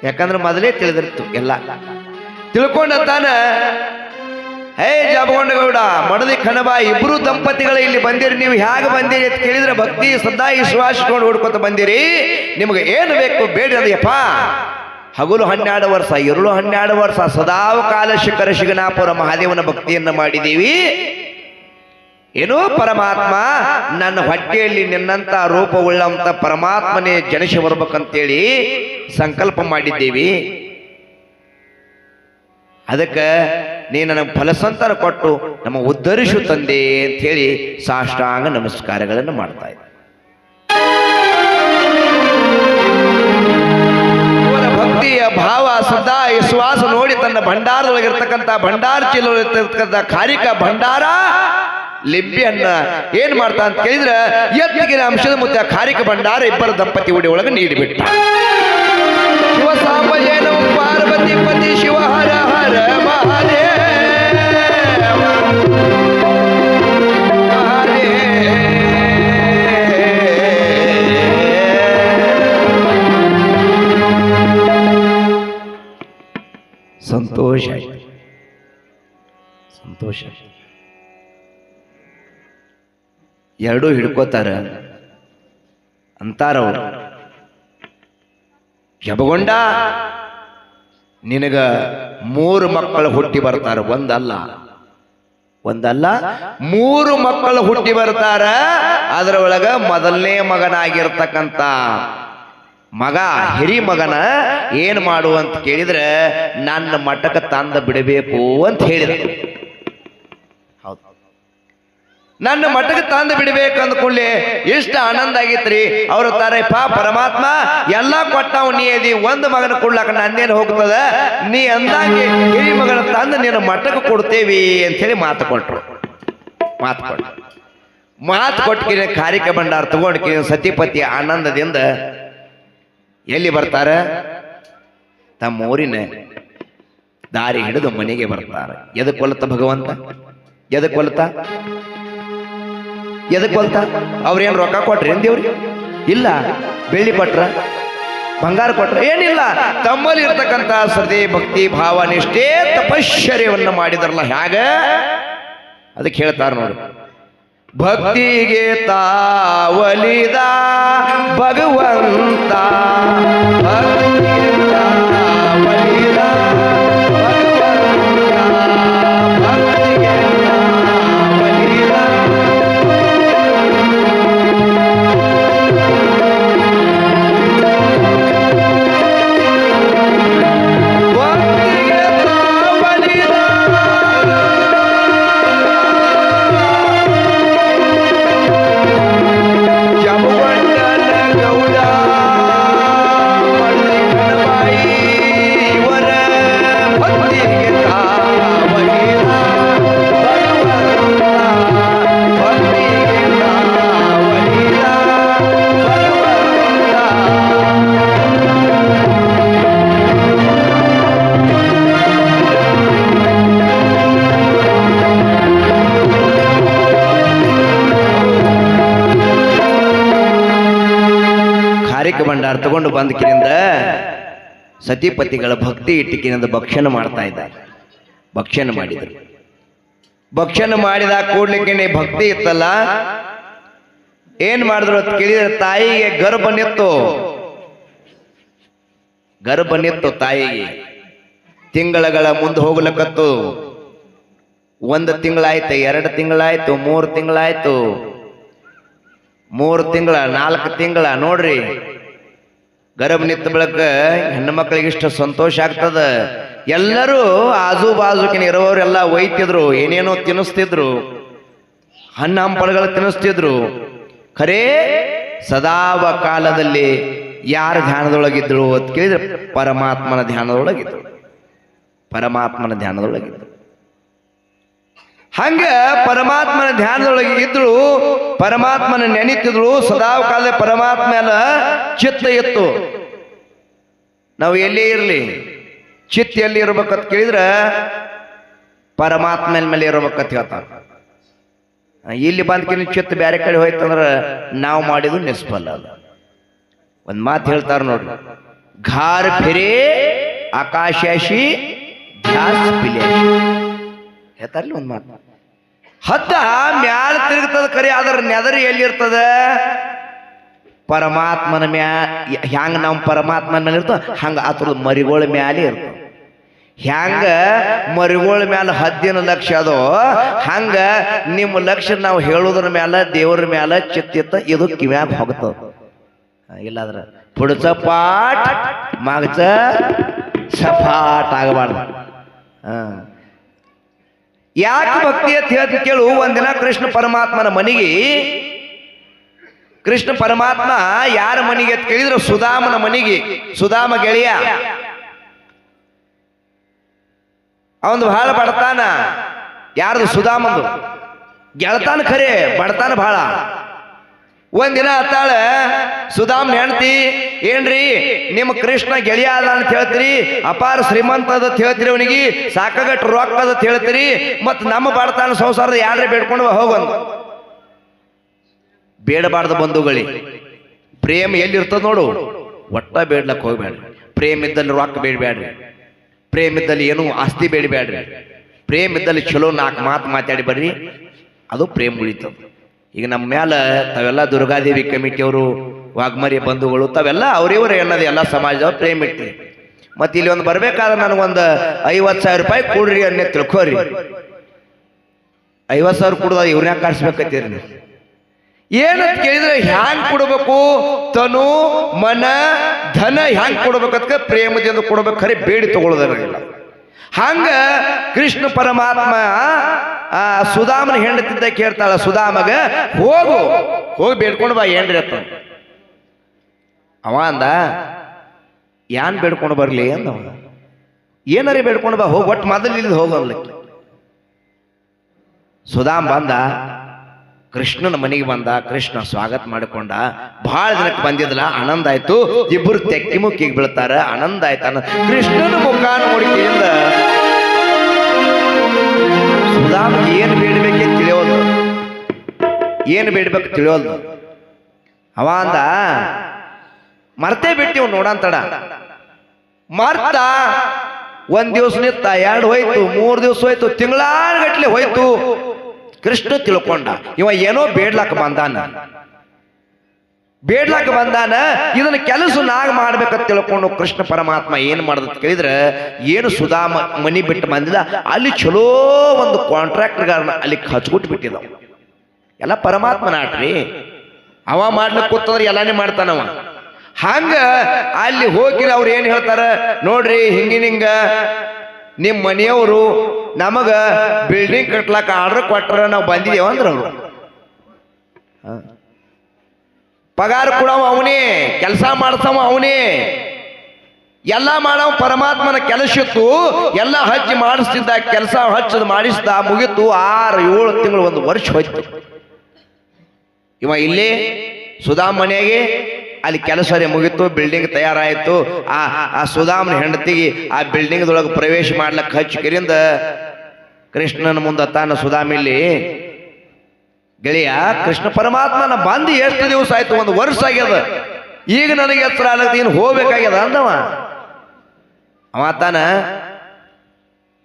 ಯಾಕಂದ್ರೆ ಮೊದಲೇ ತಿಳಿದಿರ್ತು ಎಲ್ಲ. ತಿಳ್ಕೊಂಡ ತಾನ, ಹೇ ಜಬಗೊಂಡಗೌಡ, ಮಡದಿ ಕಣಬಾಯಿ ಇಬ್ರು ದಂಪತಿಗಳು ಇಲ್ಲಿ ಬಂದಿರಿ. ನೀವು ಹೇಗೆ ಬಂದಿರಿ ಅಂತ ಕೇಳಿದ್ರೆ ಭಕ್ತಿ ಶ್ರದ್ಧಾ ವಿಶ್ವಾಸಕೊಂಡು ಹುಡ್ಕೊತ ಬಂದಿರಿ. ನಿಮಗೆ ಏನು ಬೇಕು ಬೇಡ ಅದಯ್ಯಪ್ಪ. ಹಗಲು 12 ವರ್ಷ, ಇರುಳು 12 ವರ್ಷ ಸದಾವಕಾಲ ಶಿಖರ ಶಿಗನಾಪುರ ಮಹಾದೇವನ ಭಕ್ತಿಯನ್ನ ಮಾಡಿದ್ದೀವಿ. ಏನೋ ಪರಮಾತ್ಮ ನನ್ನ ಹೊಟ್ಟೆಯಲ್ಲಿ ನಿನ್ನಂತ ರೂಪವುಳ್ಳಂತ ಪರಮಾತ್ಮನೇ ಜನಿಸಿ ಬರ್ಬೇಕಂತೇಳಿ ಸಂಕಲ್ಪ ಮಾಡಿದ್ದೀವಿ. ಅದಕ್ಕೆ ನೀ ನನಗೆ ಫಲಸಂತಾನ ಕೊಟ್ಟು ನಮ್ಮ ಉದ್ಧರಿಸು ತಂದೆ ಅಂತ ಹೇಳಿ ಸಾಷ್ಟಾಂಗ ನಮಸ್ಕಾರಗಳನ್ನು ಮಾಡ್ತಾ ಇದ್ದೆ. ಭಕ್ತಿಯ ಭಾವ ಸದಾ ವಿಶ್ವಾಸ ನೋಡಿ ತನ್ನ ಭಂಡಾರದೊಳಗಿರ್ತಕ್ಕಂಥ ಭಂಡಾರ ಚೀಲೊಳಗಿರ್ತಕ್ಕಂಥ ಕಾರಿಕ ಭಂಡಾರ ಲಿಂಬಿಯನ್ನ ಏನ್ ಮಾಡ್ತಾ ಅಂತ ಕೇಳಿದ್ರ ಎತ್ತಿಗಿನ ಅಂಶದ ಮುದ್ದೆ ಕಾರಿಕ ಭಂಡಾರ ಇಬ್ಬರ ದಂಪತಿ ಉಡಿ ಒಳಗೆ ನೀಡಿಬಿಟ್ಟ. ಶಿವ ಸಾಂಬಜೇನ ಪಾರ್ವತಿ ಪತಿ ಶಿವ ಹರ ಹರ ಮಹಾದೇವ ಸಂತೋಷ ಆಯ್ತು, ಸಂತೋಷ. ಎರಡೂ ಹಿಡ್ಕೋತಾರ ಅಂತಾರವ್ರು, ಜಬಗೊಂಡ ನಿನಗ 3 ಮಕ್ಕಳು ಹುಟ್ಟಿ ಬರ್ತಾರ, ಒಂದಲ್ಲ 3 ಮಕ್ಕಳು ಹುಟ್ಟಿ ಬರ್ತಾರ. ಅದರ ಒಳಗ ಮೊದಲನೇ ಮಗನಾಗಿರ್ತಕ್ಕಂಥ ಮಗ ಹಿರಿ ಮಗನ ಏನ್ ಮಾಡು ಅಂತ ಕೇಳಿದ್ರೆ ನನ್ನ ಮಠಕ್ಕೆ ತಂದ ಬಿಡಬೇಕು ಅಂತ ಹೇಳಿದ. ಹೌದು, ನನ್ನ ಮಠಕ್ಕೆ ತಂದು ಬಿಡಬೇಕು ಅಂದ್ಕೊಳ್ಳಿ ಎಷ್ಟು ಆನಂದ ಆಗಿತ್ರಿ. ಅವ್ರು ತಾರಪ್ಪ ಪರಮಾತ್ಮ ಎಲ್ಲಾ ಕೊಟ್ಟವ್ ನೀ ಅದಿ, ಒಂದು ಮಗನ ಕೊಡ್ಲಾಕ ನಂದೇನು ಹೋಗ್ತದ, ನೀ ಅಂದಾಗೆ ಹಿರಿ ಮಗನ ತಂದು ನೀನು ಮಠಕ್ಕೆ ಕೊಡ್ತೇವಿ ಅಂತ ಹೇಳಿ ಮಾತು ಕೊಟ್ರು. ಮಾತು ಕೊಟ್ಟಿನ ಕಾರಿಕ ಭಂಡಾರ ತಗೊಂಡ್ಕಿನ ಸತಿಪತಿ ಆನಂದದಿಂದ ಎಲ್ಲಿ ಬರ್ತಾರ? ತಮ್ಮ ಊರಿನ ದಾರಿ ಹಿಡಿದು ಮನೆಗೆ ಬರ್ತಾರೆ. ಎದಕ್ಕೆ ಕೊಲ್ತ ಭಗವಂತ? ಎದಕ್ಕೆ ಕೊಲ್ತ? ಅವ್ರೇನು ರೊಕ್ಕ ಕೊಟ್ರಿ ದೇವ್ರಿಗೆ? ಇಲ್ಲ. ಬೆಳ್ಳಿ ಕೊಟ್ರ, ಬಂಗಾರ ಕೊಟ್ರ? ಏನಿಲ್ಲ. ತಮ್ಮಲ್ಲಿ ಇರ್ತಕ್ಕಂಥ ಶ್ರದ್ಧೆ ಭಕ್ತಿ ಭಾವ ನಿಷ್ಠೆ ತಪಶ್ಚರ್ಯವನ್ನು ಮಾಡಿದ್ರಲ್ಲ, ಹೇಗ ಅದಕ್ಕೆ ಹೇಳ್ತಾರ ನೋಡಿ. ಭಕ್ತಿಗೆ ತಾವಲಿದ ಭಗವಂತ, ಭಕ್ತಿಗೆ ತಾವಲಿದ ಭಗವಂತ, ಭಕ್ತಿಗೆ ತಾವಲಿದ. ಭಕ್ತಿಗೆ ತಾವಲಿದ ಭಂಡಾರ ತಗೊಂಡು ಬಂದಕಿನಿಂದ ಸತಿಪತಿಗಳ ಭಕ್ತಿ ಇಟ್ಟಿಕಿನಿಂದ ಭಕ್ಷಣ ಮಾಡ್ತಾ ಇದ್ದಾರೆ. ಭಕ್ಷಣ ಮಾಡಿದರು. ಭಕ್ಷಣ ಮಾಡಿದ ಕೂಡ್ಲಿಕ್ಕೆ ಭಕ್ತಿ ಇತ್ತಲ್ಲ, ಏನ್ ಮಾಡಿದ್ರು ಅಂತ ಕೇಳಿದ್ರೆ ತಾಯಿಗೆ ಗರ್ಭ ನಿತ್ತು ತಾಯಿಗೆ. ತಿಂಗಳ ಮುಂದೆ ಹೋಗ್ಲಕ್ಕತ್ತು. 1 ತಿಂಗಳಾಯ್ತು, 2 ತಿಂಗಳಾಯ್ತು, 3 ತಿಂಗಳಾಯ್ತು, 3 ತಿಂಗಳ, 4 ತಿಂಗಳ. ನೋಡ್ರಿ, ಗರ್ಭ ನಿತ್ತ ಬಳಕ ಹೆಣ್ಣು ಮಕ್ಕಳಿಗೆ ಇಷ್ಟ ಸಂತೋಷ ಆಗ್ತದ. ಎಲ್ಲರೂ ಆಜು ಬಾಜುಕಿನ ಇರೋರೆಲ್ಲ ಒಯ್ತಿದ್ರು, ಏನೇನೋ ತಿನ್ನಿಸ್ತಿದ್ರು, ಹಣ್ಣು ಹಂಪಳುಗಳು ತಿನ್ನಿಸ್ತಿದ್ರು. ಖರೇ ಸದಾವ ಕಾಲದಲ್ಲಿ ಯಾರ ಧ್ಯಾನದೊಳಗಿದ್ರು ಅಂತ ಕೇಳಿದ್ರೆ ಪರಮಾತ್ಮನ ಧ್ಯಾನದೊಳಗಿದ್ರು. ಹಂಗ ಪರಮಾತ್ಮನ ಧ್ಯಾನದೊಳಗೆ ಇದ್ರು, ಪರಮಾತ್ಮನ ನೆನೀತಿದ್ರು. ಸದಾವ ಕಾಲದ ಪರಮಾತ್ಮ ಎಲ್ಲ ಚಿತ್ತ ಇತ್ತು. ನಾವು ಎಲ್ಲೇ ಇರಲಿ ಚಿತ್ತ ಎಲ್ಲಿ ಇರ್ಬೇಕಂತ ಕೇಳಿದ್ರ ಪರಮಾತ್ಮನ ಮೇಲೆ ಇರ್ಬೇಕಂತ ಹೇಳ್ತಾರ. ಇಲ್ಲಿ ಬಂದ್ಕಿನ ಚಿತ್ತ ಬೇರೆ ಕಡೆ ಹೋಯ್ತಂದ್ರ ನಾವು ಮಾಡಿದ್ದು ನಿಷ್ಫಲ. ಒಂದ್ ಮಾತು ಹೇಳ್ತಾರ ನೋಡ್ರಿ, ಘಾರ್ ಫಿರೇ ಆಕಾಶಾಶಿ ಧ್ಯಾಸ್ ಪಿಲ್ಯಾಶಿ ಹೇಳ್ತಾರಲ್ಲ ಒಂದ್ ಮಾತು. ಹದ್ದ ಮ್ಯಾಲ ತಿರುಗ್ತದ ಕರೆ, ಅದರ ನೆದರಿ ಎಲ್ಲಿರ್ತದ? ಪರಮಾತ್ಮನ ಹ್ಯಾಂಗ ನಾವು ಪರಮಾತ್ಮನ ಮೇಲೆ ಇರ್ತದ ಹಂಗ ಅದ್ರ ಮರಿಗೋಳ ಮ್ಯಾಲೆ ಇರ್ತದ. ಹ್ಯಾಂಗ ಮರಿಗೋಳ ಮ್ಯಾಲ ಹದ್ದಿನ ಲಕ್ಷ್ಯ ಅದೋ ಹಂಗ ನಿಮ್ಮ ಲಕ್ಷ್ಯ ನಾವು ಹೇಳುದ್ರ ಮ್ಯಾಲ ದೇವ್ರ ಮ್ಯಾಲ ಚಿತ್ತಿತ್ತ ಇದು ಕಿವ್ಯಾಗ ಹೋಗ್ತದ. ಇಲ್ಲಾದ್ರ ಪುಡ್ಸ ಪಾಟ್ ಮಾಗಚ ಸಪಾಟ್ ಆಗಬಾರ್ದು. ಯಾಕೆ ಭಕ್ತಿ ಅಂತ ಹೇಳ್ತ ಕೇಳು. ಒಂದಿನ ಕೃಷ್ಣ ಪರಮಾತ್ಮನ ಮನೆಗೆ, ಕೃಷ್ಣ ಪರಮಾತ್ಮ ಯಾರ ಮನೆಗೆ ಅಂತ ಕೇಳಿದ್ರು ಸುಧಾಮನ ಮನೆಗೆ. ಸುಧಾಮ ಗೆಳೆಯ, ಅವಂದು ಬಹಳ ಬಡತಾನ. ಯಾರ್ದು? ಸುಧಾಮಂದು. ಗೆಳತಾನ ಖರೆ ಬಡತಾನ ಭಾಳ. ಒಂದಿನ ಅತ್ತಾಳ ಸುಧಾಮ್ ಹೆಂಡತಿ, ಏನ್ರಿ ನಿಮ್ಮ ಕೃಷ್ಣ ಗೆಳೆಯ ಅದ ಅಂತ ಹೇಳ್ತೀರಿ, ಅಪಾರ ಶ್ರೀಮಂತ ಅದ ಅಂತ ಹೇಳ್ತೀರಿ, ಅವನಿಗೆ ಸಾಕಾಗಟ್ಟು ರೊಕ್ಕ ಅದ ಅಂತ ಹೇಳ್ತೀರಿ, ಮತ್ ನಮ್ಮ ಬಡತಾನ ಸಂಸಾರದ ಯಾರೇ ಬೇಡ್ಕೊಂಡು ಹೋಗಂದು. ಬೇಡಬಾರ್ದು ಬಂಧುಗಳಿ. ಪ್ರೇಮ ಎಲ್ಲಿರ್ತದ ನೋಡು, ಒಟ್ಟ ಬೇಡ್ಲಕ್ ಹೋಗ್ಬೇಡ್ರಿ. ಪ್ರೇಮ ಇದ್ದಲ್ಲಿ ರೊಕ್ಕ ಬೇಡಬೇಡ್ರಿ, ಪ್ರೇಮ ಇದ್ದಲ್ಲಿ ಏನು ಆಸ್ತಿ ಬೇಡಬೇಡ್ರಿ, ಪ್ರೇಮ ಇದ್ದಲ್ಲಿ ಚಲೋ 4 ಮಾತು ಮಾತಾಡಿ ಬರ್ರಿ, ಅದು ಪ್ರೇಮ ಉಳಿತದ. ಈಗ ನಮ್ಮ ಮ್ಯಾಲ ತಾವೆಲ್ಲ ದುರ್ಗಾದೇವಿ ಕಮಿಟಿಯವರು, ವಾಗ್ಮರಿ ಬಂಧುಗಳು, ತಾವೆಲ್ಲ ಅವ್ರಿವ್ರು ಅನ್ನೋದು ಎಲ್ಲ ಸಮಾಜದವ್ರು ಪ್ರೇಮ ಇಟ್ರಿ. ಮತ್ತೆ ಇಲ್ಲಿ ಒಂದು ಬರ್ಬೇಕಾದ್ರೆ ನನಗೊಂದು 50,000 ರೂಪಾಯಿ ಕೊಡ್ರಿ ಅನ್ನೇ ತಿಳ್ಕೋರಿ. 50,000 ಕೊಡೋದ ಇವ್ರನ್ಯಾಕ ಕಾಡ್ಸ್ಬೇಕತ್ತೀರಿ ನೀವು? ಏನಂತ ಕೇಳಿದ್ರೆ ಹ್ಯಾಂಗ್ ಕೊಡ್ಬೇಕು, ತನು ಮನ ಧನ ಹ್ಯಾಂಗ್ ಕೊಡ್ಬೇಕಂತ ಪ್ರೇಮದಿಂದ ಕೊಡ್ಬೇಕು, ಖರೆ ಬೇಡಿ ತಗೊಳ್ಳೋದಿಲ್ಲ. ಹಂಗ ಕೃಷ್ಣ ಪರಮಾತ್ಮ ಸುಧಾಮನ ಹೆಂಡತಿದ್ದ ಕೇಳ್ತಾಳ, ಸುಧಾಮಗ ಹೋಗಿ ಬೇಡ್ಕೊಂಡು ಬಾ ಏನ್ರಿ ಅತ್ತ. ಅವ ಅಂದ, ಯಾನ್ ಬೇಡ್ಕೊಂಡು ಬರ್ಲಿ ಅಂದವ. ಏನಾರಿ ಬೇಡ್ಕೊಂಡು ಬಾ, ಹೋಗಿ ಒಟ್ಟು ಮೊದಲು ಇಲ್ಲಿ ಹೋಗಲಿಕ್ಕೆ. ಸುಧಾಮ್ ಬಂದ, ಕೃಷ್ಣನ ಮನೆಗೆ ಬಂದ. ಕೃಷ್ಣ ಸ್ವಾಗತ ಮಾಡಿಕೊಂಡ. ಬಹಳ ದಿನಕ್ಕೆ ಬಂದಿದ್ಲ, ಆನಂದ ಆಯ್ತು. ಇಬ್ಬರು ತೆಕ್ಕಿ ಮುಕ್ಕಿಗೆ ಬೀಳ್ತಾರ, ಆನಂದ ಆಯ್ತಾನ. ಕೃಷ್ಣನ ಮುಖ ನೋಡಿಕೆಯಿಂದ ಸುಧಾಮ್ ಏನು ಬೇಡಬೇಕೆ ತಿಳಿಯೋದು, ಏನು ಬೇಡ್ಬೇಕು ತಿಳಿಯೋದು. ಅವ ಅಂದ, ಮರ್ತೇ ಬಿಟ್ಟಿವ್ ನೋಡಂತಡ. ಮರ್ತ 1 ದಿವಸ ನಿತ್ತ, 2 ಹೋಯ್ತು, 3 ದಿವಸ ಹೋಯ್ತು, ತಿಂಗಳಾನುಗಟ್ಲೆ ಹೋಯ್ತು. ಕೃಷ್ಣ ತಿಳ್ಕೊಂಡ ಇವ ಏನೋ ಬೇಡ್ಲಾಕ ಬಂದಾನ, ಇದನ್ನ ಕೆಲಸ ನಾಗ ಮಾಡ್ಬೇಕಂತ ತಿಳ್ಕೊಂಡು ಕೃಷ್ಣ ಪರಮಾತ್ಮ ಏನ್ ಮಾಡದ ಕೇಳಿದ್ರೆ, ಏನು ಸುಧಾಮ ಮನಿ ಬಿಟ್ಟು ಬಂದಿಲ್ಲ, ಅಲ್ಲಿ ಚಲೋ ಒಂದು ಕಾಂಟ್ರಾಕ್ಟರ್ಗಾರನ ಅಲ್ಲಿ ಹಚ್ಕೊಟ್ಟು ಬಿಟ್ಟಿದವ. ಎಲ್ಲ ಪರಮಾತ್ಮನ ಆಟ್ರಿ, ಅವ ಮಾಡ್ಲಿಕ್ಕೆ ಕೂತಂದ್ರೆ ಎಲ್ಲಾನೇ ಮಾಡ್ತಾನವ. ಹಂಗ ಅಲ್ಲಿ ಹೋಗಿ ಅವ್ರು ಏನ್ ಹೇಳ್ತಾರ ನೋಡ್ರಿ, ಹಿಂಗಿನಿಂಗ ನಿಮ್ಮ ಮನೆಯವರು ನಮಗ ಬಿಲ್ಡಿಂಗ್ ಕಟ್ಲಾಕ ಆರ್ಡರ್ ಕೊಟ್ರ ನಾವು ಬಂದಿದ್ದೇವ ಅಂದ್ರ, ಅವರು ಪಗಾರ ಕೊಡವ ಅವನೇ, ಕೆಲಸ ಮಾಡ್ಸವ ಅವನೇ, ಎಲ್ಲ ಮಾಡವ ಪರಮಾತ್ಮನ ಕೆಲಸ ಇತ್ತು. ಎಲ್ಲ ಹಚ್ಚಿ ಮಾಡಿಸ್ತಿದ್ದ, ಕೆಲಸ ಹಚ್ಚದ್ ಮಾಡಿಸ್ದ, ಮುಗಿತು. 6-7 ತಿಂಗಳು, 1 ವರ್ಷ ಹೋಯ್ತು. ಇವ ಇಲ್ಲಿ ಸುಧಾಮ್ ಮನೆಗೆ ಅಲ್ಲಿ ಕೆಲಸ ಮುಗಿತು, ಬಿಲ್ಡಿಂಗ್ ತಯಾರಾಯಿತು. ಆ ಸುಧಾಮನ ಹೆಂಡತಿಗೆ ಆ ಬಿಲ್ಡಿಂಗ್ದೊಳಗೆ ಪ್ರವೇಶ ಮಾಡ್ಲಕ್ಕೆ ಹಚ್ಚಿಕರಿಂದ ಕೃಷ್ಣನ ಮುಂದೆ ತಾನ ಸುಧಾಮಿಲ್ಲಿ, ಗೆಳೆಯ ಕೃಷ್ಣ ಪರಮಾತ್ಮನ ಬಂದು ಎಷ್ಟು ದಿವಸ ಆಯ್ತು, 1 ವರ್ಷ ಆಗ್ಯದ, ಈಗ ನನಗೆ ಎತ್ತರ ಆಗತ್ತೆ, ಏನು ಹೋಗ್ಬೇಕಾಗ್ಯದ ಅಂದವ. ಅವ ತಾನ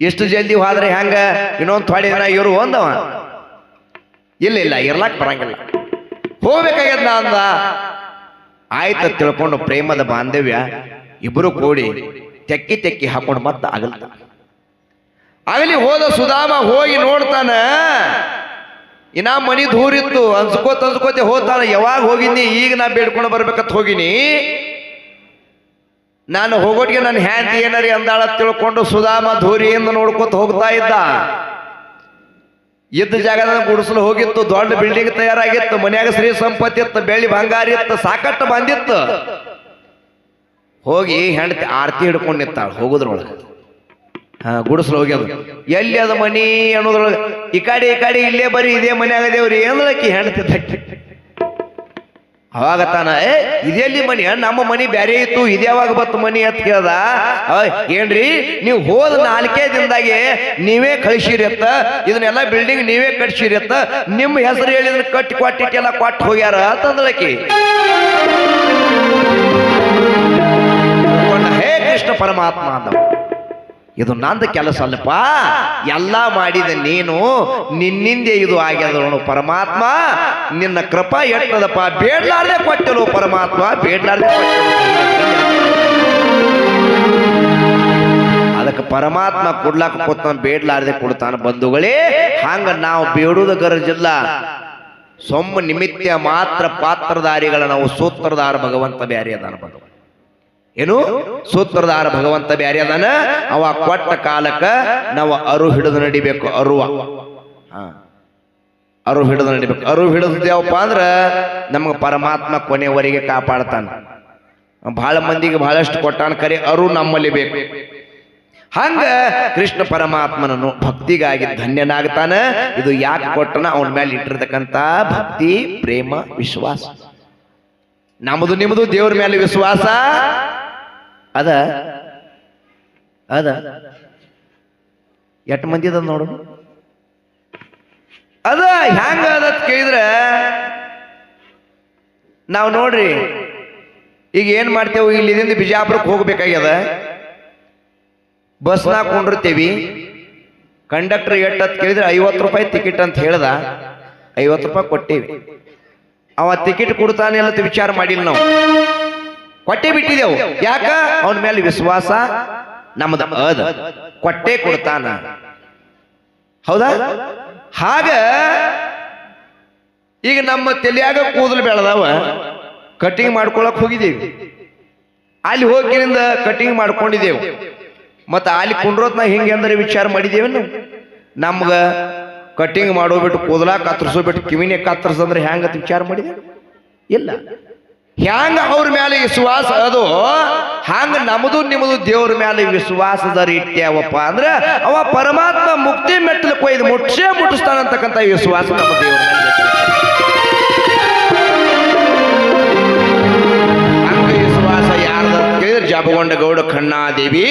ಎಷ್ಟು ಜಲ್ದಿ ಹೋದ್ರೆ ಹೆಂಗ, ಇನ್ನೊಂದು ಥೋಡೆ ದಿನ ಇವರು ಅಂದವ. ಇಲ್ಲ ಇರ್ಲಾಕ್ ಬರಂಗಿಲ್ಲ, ಹೋಗ್ಬೇಕಾಗ್ಯದ ಅಂದ. ಆಯ್ತ ತಿಳ್ಕೊಂಡು ಪ್ರೇಮದ ಬಾಂಧವ್ಯ ಇಬ್ಬರು ಕೂಡಿ ತೆಕ್ಕಿ ಹಾಕೊಂಡು ಮತ್ತೆ ಆಗಲಿ ಹೋದ ಸುಧಾಮ ಹೋಗಿ ನೋಡ್ತಾನ, ಇನ್ನ ಮನಿ ದೂರಿತ್ತು. ಅನ್ಸ್ಕೋತೆ ಹೋಗ್ತಾನ, ಯಾವಾಗ ಹೋಗಿನಿ, ಈಗ ನಾ ಬೇಡ್ಕೊಂಡು ಬರ್ಬೇಕಂತ ಹೋಗಿನಿ, ನಾನು ಹೋಗೋಟಿಗೆ ನನ್ನ ಹ್ಯಾಂತಿ ಏನಾರಿ ಅಂದಾಳ ತಿಳ್ಕೊಂಡು ಸುಧಾಮ ಧೂರಿಯಿಂದ ನೋಡ್ಕೊತ ಹೋಗ್ತಾ ಇದ್ದ ಜಾಗದ ಗುಡಿಸಲು ಹೋಗಿತ್ತು. ದೊಡ್ಡ ಬಿಲ್ಡಿಂಗ್ ತಯಾರಾಗಿತ್ತು, ಮನ್ಯಾಗ ಶ್ರೀ ಸಂಪತ್ತಿ ಇತ್ತು, ಬೆಳ್ಳಿ ಬಂಗಾರ ಇತ್ತು, ಸಾಕಷ್ಟು ಬಂದಿತ್ತು. ಹೋಗಿ ಹೆಂಡತಿ ಆರತಿ ಹಿಡ್ಕೊಂಡು ನಿಂತಾಳ ಹೋಗೋದ್ರೊಳಗೆ. ಗುಡಿಸಲು ಹೋಗ್ಯದ, ಎಲ್ಲಿ ಅದ ಮನಿ ಅನ್ನೋದ್ರೊಳಗೆ, ಈ ಕಡೆ ಇಲ್ಲೇ ಬರೀ ಇದೇ ಮನ್ಯಾಗ ದೇವ್ರಿ ಏನದಕ್ಕಿ ಹೆಂಡತಿ ತಟ್ಟಿ. ಅವಾಗ ತಾನ ಇದೆಲ್ಲಿ ಮನಿ, ನಮ್ಮ ಮನಿ ಬ್ಯಾರೆ ಇತ್ತು, ಇದ್ಯಾವಾಗ ಬತ್ತು ಮನಿ ಅಂತ ಕೇಳ್ದ. ಏನ್ರಿ ನೀವು ಹೋದ 4 ದಿನದಾಗೆ ನೀವೇ ಕಳಿಸಿರತ್ತ, ಇದನ್ನೆಲ್ಲ ಬಿಲ್ಡಿಂಗ್ ನೀವೇ ಕಟ್ಸಿರತ್ತ, ನಿಮ್ಮ ಹೆಸರು ಹೇಳಿ ಇದನ್ನ ಕಟ್ಟಿ ಕೊಟ್ಟಿಟ್ಟೆಲ್ಲ ಕೊಟ್ಟು ಹೋಗ್ಯಾರ ಅಂತಂದಳಕಿ. ಹೇ ಕೃಷ್ಣ ಪರಮಾತ್ಮ ಅಂದ, ಇದು ನಂದು ಕೆಲಸ ಅಲ್ಲಪ್ಪ, ಎಲ್ಲ ಮಾಡಿದ ನೀನು, ನಿನ್ನಿಂದೆ ಇದು ಆಗ್ಯದ ನೋಡು ಪರಮಾತ್ಮ, ನಿನ್ನ ಕೃಪಾ ಎಟ್ಟದಪ್ಪ, ಬೇಡ್ಲಾರ್ದೆ ಕೊಟ್ಟಲು ಪರಮಾತ್ಮ, ಬೇಡ್ಲಾರ್ದೆ ಕೊಟ್ಟಲು. ಅದಕ್ಕೆ ಪರಮಾತ್ಮ ಕೊಡ್ಲಾಕ ಕೊಡ್ತಾನ, ಬೇಡ್ಲಾರ್ದೆ ಕೊಡ್ತಾನ. ಬಂಧುಗಳೇ, ಹಂಗ ನಾವು ಬೇಡುವುದ ಗರಜಿಲ್ಲ, ಸೊಮ್ಮ ನಿಮಿತ್ತ ಮಾತ್ರ ಪಾತ್ರಧಾರಿಗಳ ನಾವು ಸೂತ್ರಧಾರ ಭಗವಂತ ಬ್ಯಾರೆ ಅದಾನ. ಬಂಧು ಏನು ಸೂತ್ರಧಾರ ಭಗವಂತ ಬ್ಯಾರೆ ಅದಾನ. ಅವ ಕೊಟ್ಟ ಕಾಲಕ್ಕ ನಾವು ಅರು ಹಿಡಿದು ನಡಿಬೇಕು. ಅರು ಹಿಡಿದು ನಡಿಬೇಕು. ಅರು ಹಿಡಿದೇವಪ್ಪ ಅಂದ್ರ ನಮ್ಗೆ ಪರಮಾತ್ಮ ಕೊನೆವರೆಗೆ ಕಾಪಾಡ್ತಾನ. ಬಹಳ ಮಂದಿಗೆ ಬಹಳಷ್ಟು ಕೊಟ್ಟಾನ, ಕರೆ ಅರು ನಮ್ಮಲ್ಲಿ ಬೇಕು. ಹಂಗ ಕೃಷ್ಣ ಪರಮಾತ್ಮನನ್ನು ಭಕ್ತಿಗಾಗಿ ಧನ್ಯನಾಗ್ತಾನ. ಇದು ಯಾಕೆ ಕೊಟ್ಟನ? ಅವನ ಮೇಲೆ ಇಟ್ಟಿರ್ತಕ್ಕಂಥ ಭಕ್ತಿ, ಪ್ರೇಮ, ವಿಶ್ವಾಸ. ನಮ್ಮದು ನಿಮ್ಮದು ದೇವ್ರ ಮೇಲೆ ವಿಶ್ವಾಸ ಅದ ಅದ ಎಷ್ಟು ಮಂದಿ ಅದ ನೋಡು. ಅದ ಹ್ಯಾಂಗ ಅದ ಕೇಳಿದ್ರೆ ನಾವು ನೋಡ್ರಿ ಈಗ ಏನ್ ಮಾಡ್ತೇವೆ, ಇಲ್ಲಿಂದ ಬಿಜಾಪುರಕ್ಕೆ ಹೋಗ್ಬೇಕಾಗ್ಯದ, ಬಸ್ನಾಗ ಕೊಂಡಿರ್ತೀವಿ. ಕಂಡಕ್ಟರ್ ಎಟ್ಟತ್ ಕೇಳಿದ್ರೆ 50 ರೂಪಾಯಿ ಟಿಕೆಟ್ ಅಂತ ಹೇಳ್ದ, 50 ರೂಪಾಯಿ ಕೊಟ್ಟೇವಿ. ಅವ ಟಿಕೆಟ್ ಕೊಡ್ತಾನೆ ಅಂತ ವಿಚಾರ ಮಾಡಿಲ್ಲ, ನಾವು ಕೊಟ್ಟೆ ಬಿಟ್ಟಿದೆವು. ಯಾಕ? ಅವನ ಮೇಲೆ ವಿಶ್ವಾಸ ನಮ್ದು ಅದ, ಕೊಟ್ಟೆ ಕೊಡ್ತಾನ. ಹೌದಾ? ಹಾಗ ಈಗ ನಮ್ಮ ತಲೆಯಾಗ ಕೂದಲು ಬೆಳೆದವ, ಕಟಿಂಗ್ ಮಾಡ್ಕೊಳಕ್ ಹೋಗಿದ್ದೀವಿ. ಅಲ್ಲಿ ಹೋಗಿರಿಂದ ಕಟಿಂಗ್ ಮಾಡ್ಕೊಂಡಿದ್ದೇವು. ಮತ್ತ ಅಲ್ಲಿ ಕುಂಡ್ರೋತ್ ನಾ ಹಿಂಗೆ ಅಂದ್ರೆ ವಿಚಾರ ಮಾಡಿದೇವೆ. ನಮ್ಗ ಕಟಿಂಗ್ ಮಾಡೋಬಿಟ್ಟು ಕೂದಲ ಕತ್ತರಿಸೋಬಿಟ್ಟು ಕಿವಿನೇ ಕತ್ತರಿಸಂದ್ರೆ ಹೆಂಗತ್ ವಿಚಾರ ಮಾಡಿದೇವೆ? ಇಲ್ಲ. ಹ್ಯಾಂಗ ಅವ್ರ ಮೇಲೆ ವಿಶ್ವಾಸ ಅದು, ಹಂಗ ನಮ್ಮದು ನಿಮ್ಮದು ದೇವ್ರ ಮೇಲೆ ವಿಶ್ವಾಸದ ಇಟ್ಟ್ಯಾವಪ್ಪ ಅಂದ್ರೆ ಅವ ಪರಮಾತ್ಮ ಮುಕ್ತಿ ಮೆಟ್ಟಲು ಕೊಯ್ದು ಮುಟ್ಟಿಸ್ತಾನಂತಕ್ಕಂಥ ವಿಶ್ವಾಸ ನಮ್ಮ ದೇವ್ರ ಮೇಲೆ. ಹಂಗ ವಿಶ್ವಾಸ ಯಾರ್ದ ಕೇಳಿದ್ರೆ ಜಾಬಗೊಂಡ ಗೌಡ ಖಣ್ಣಾದೇವಿ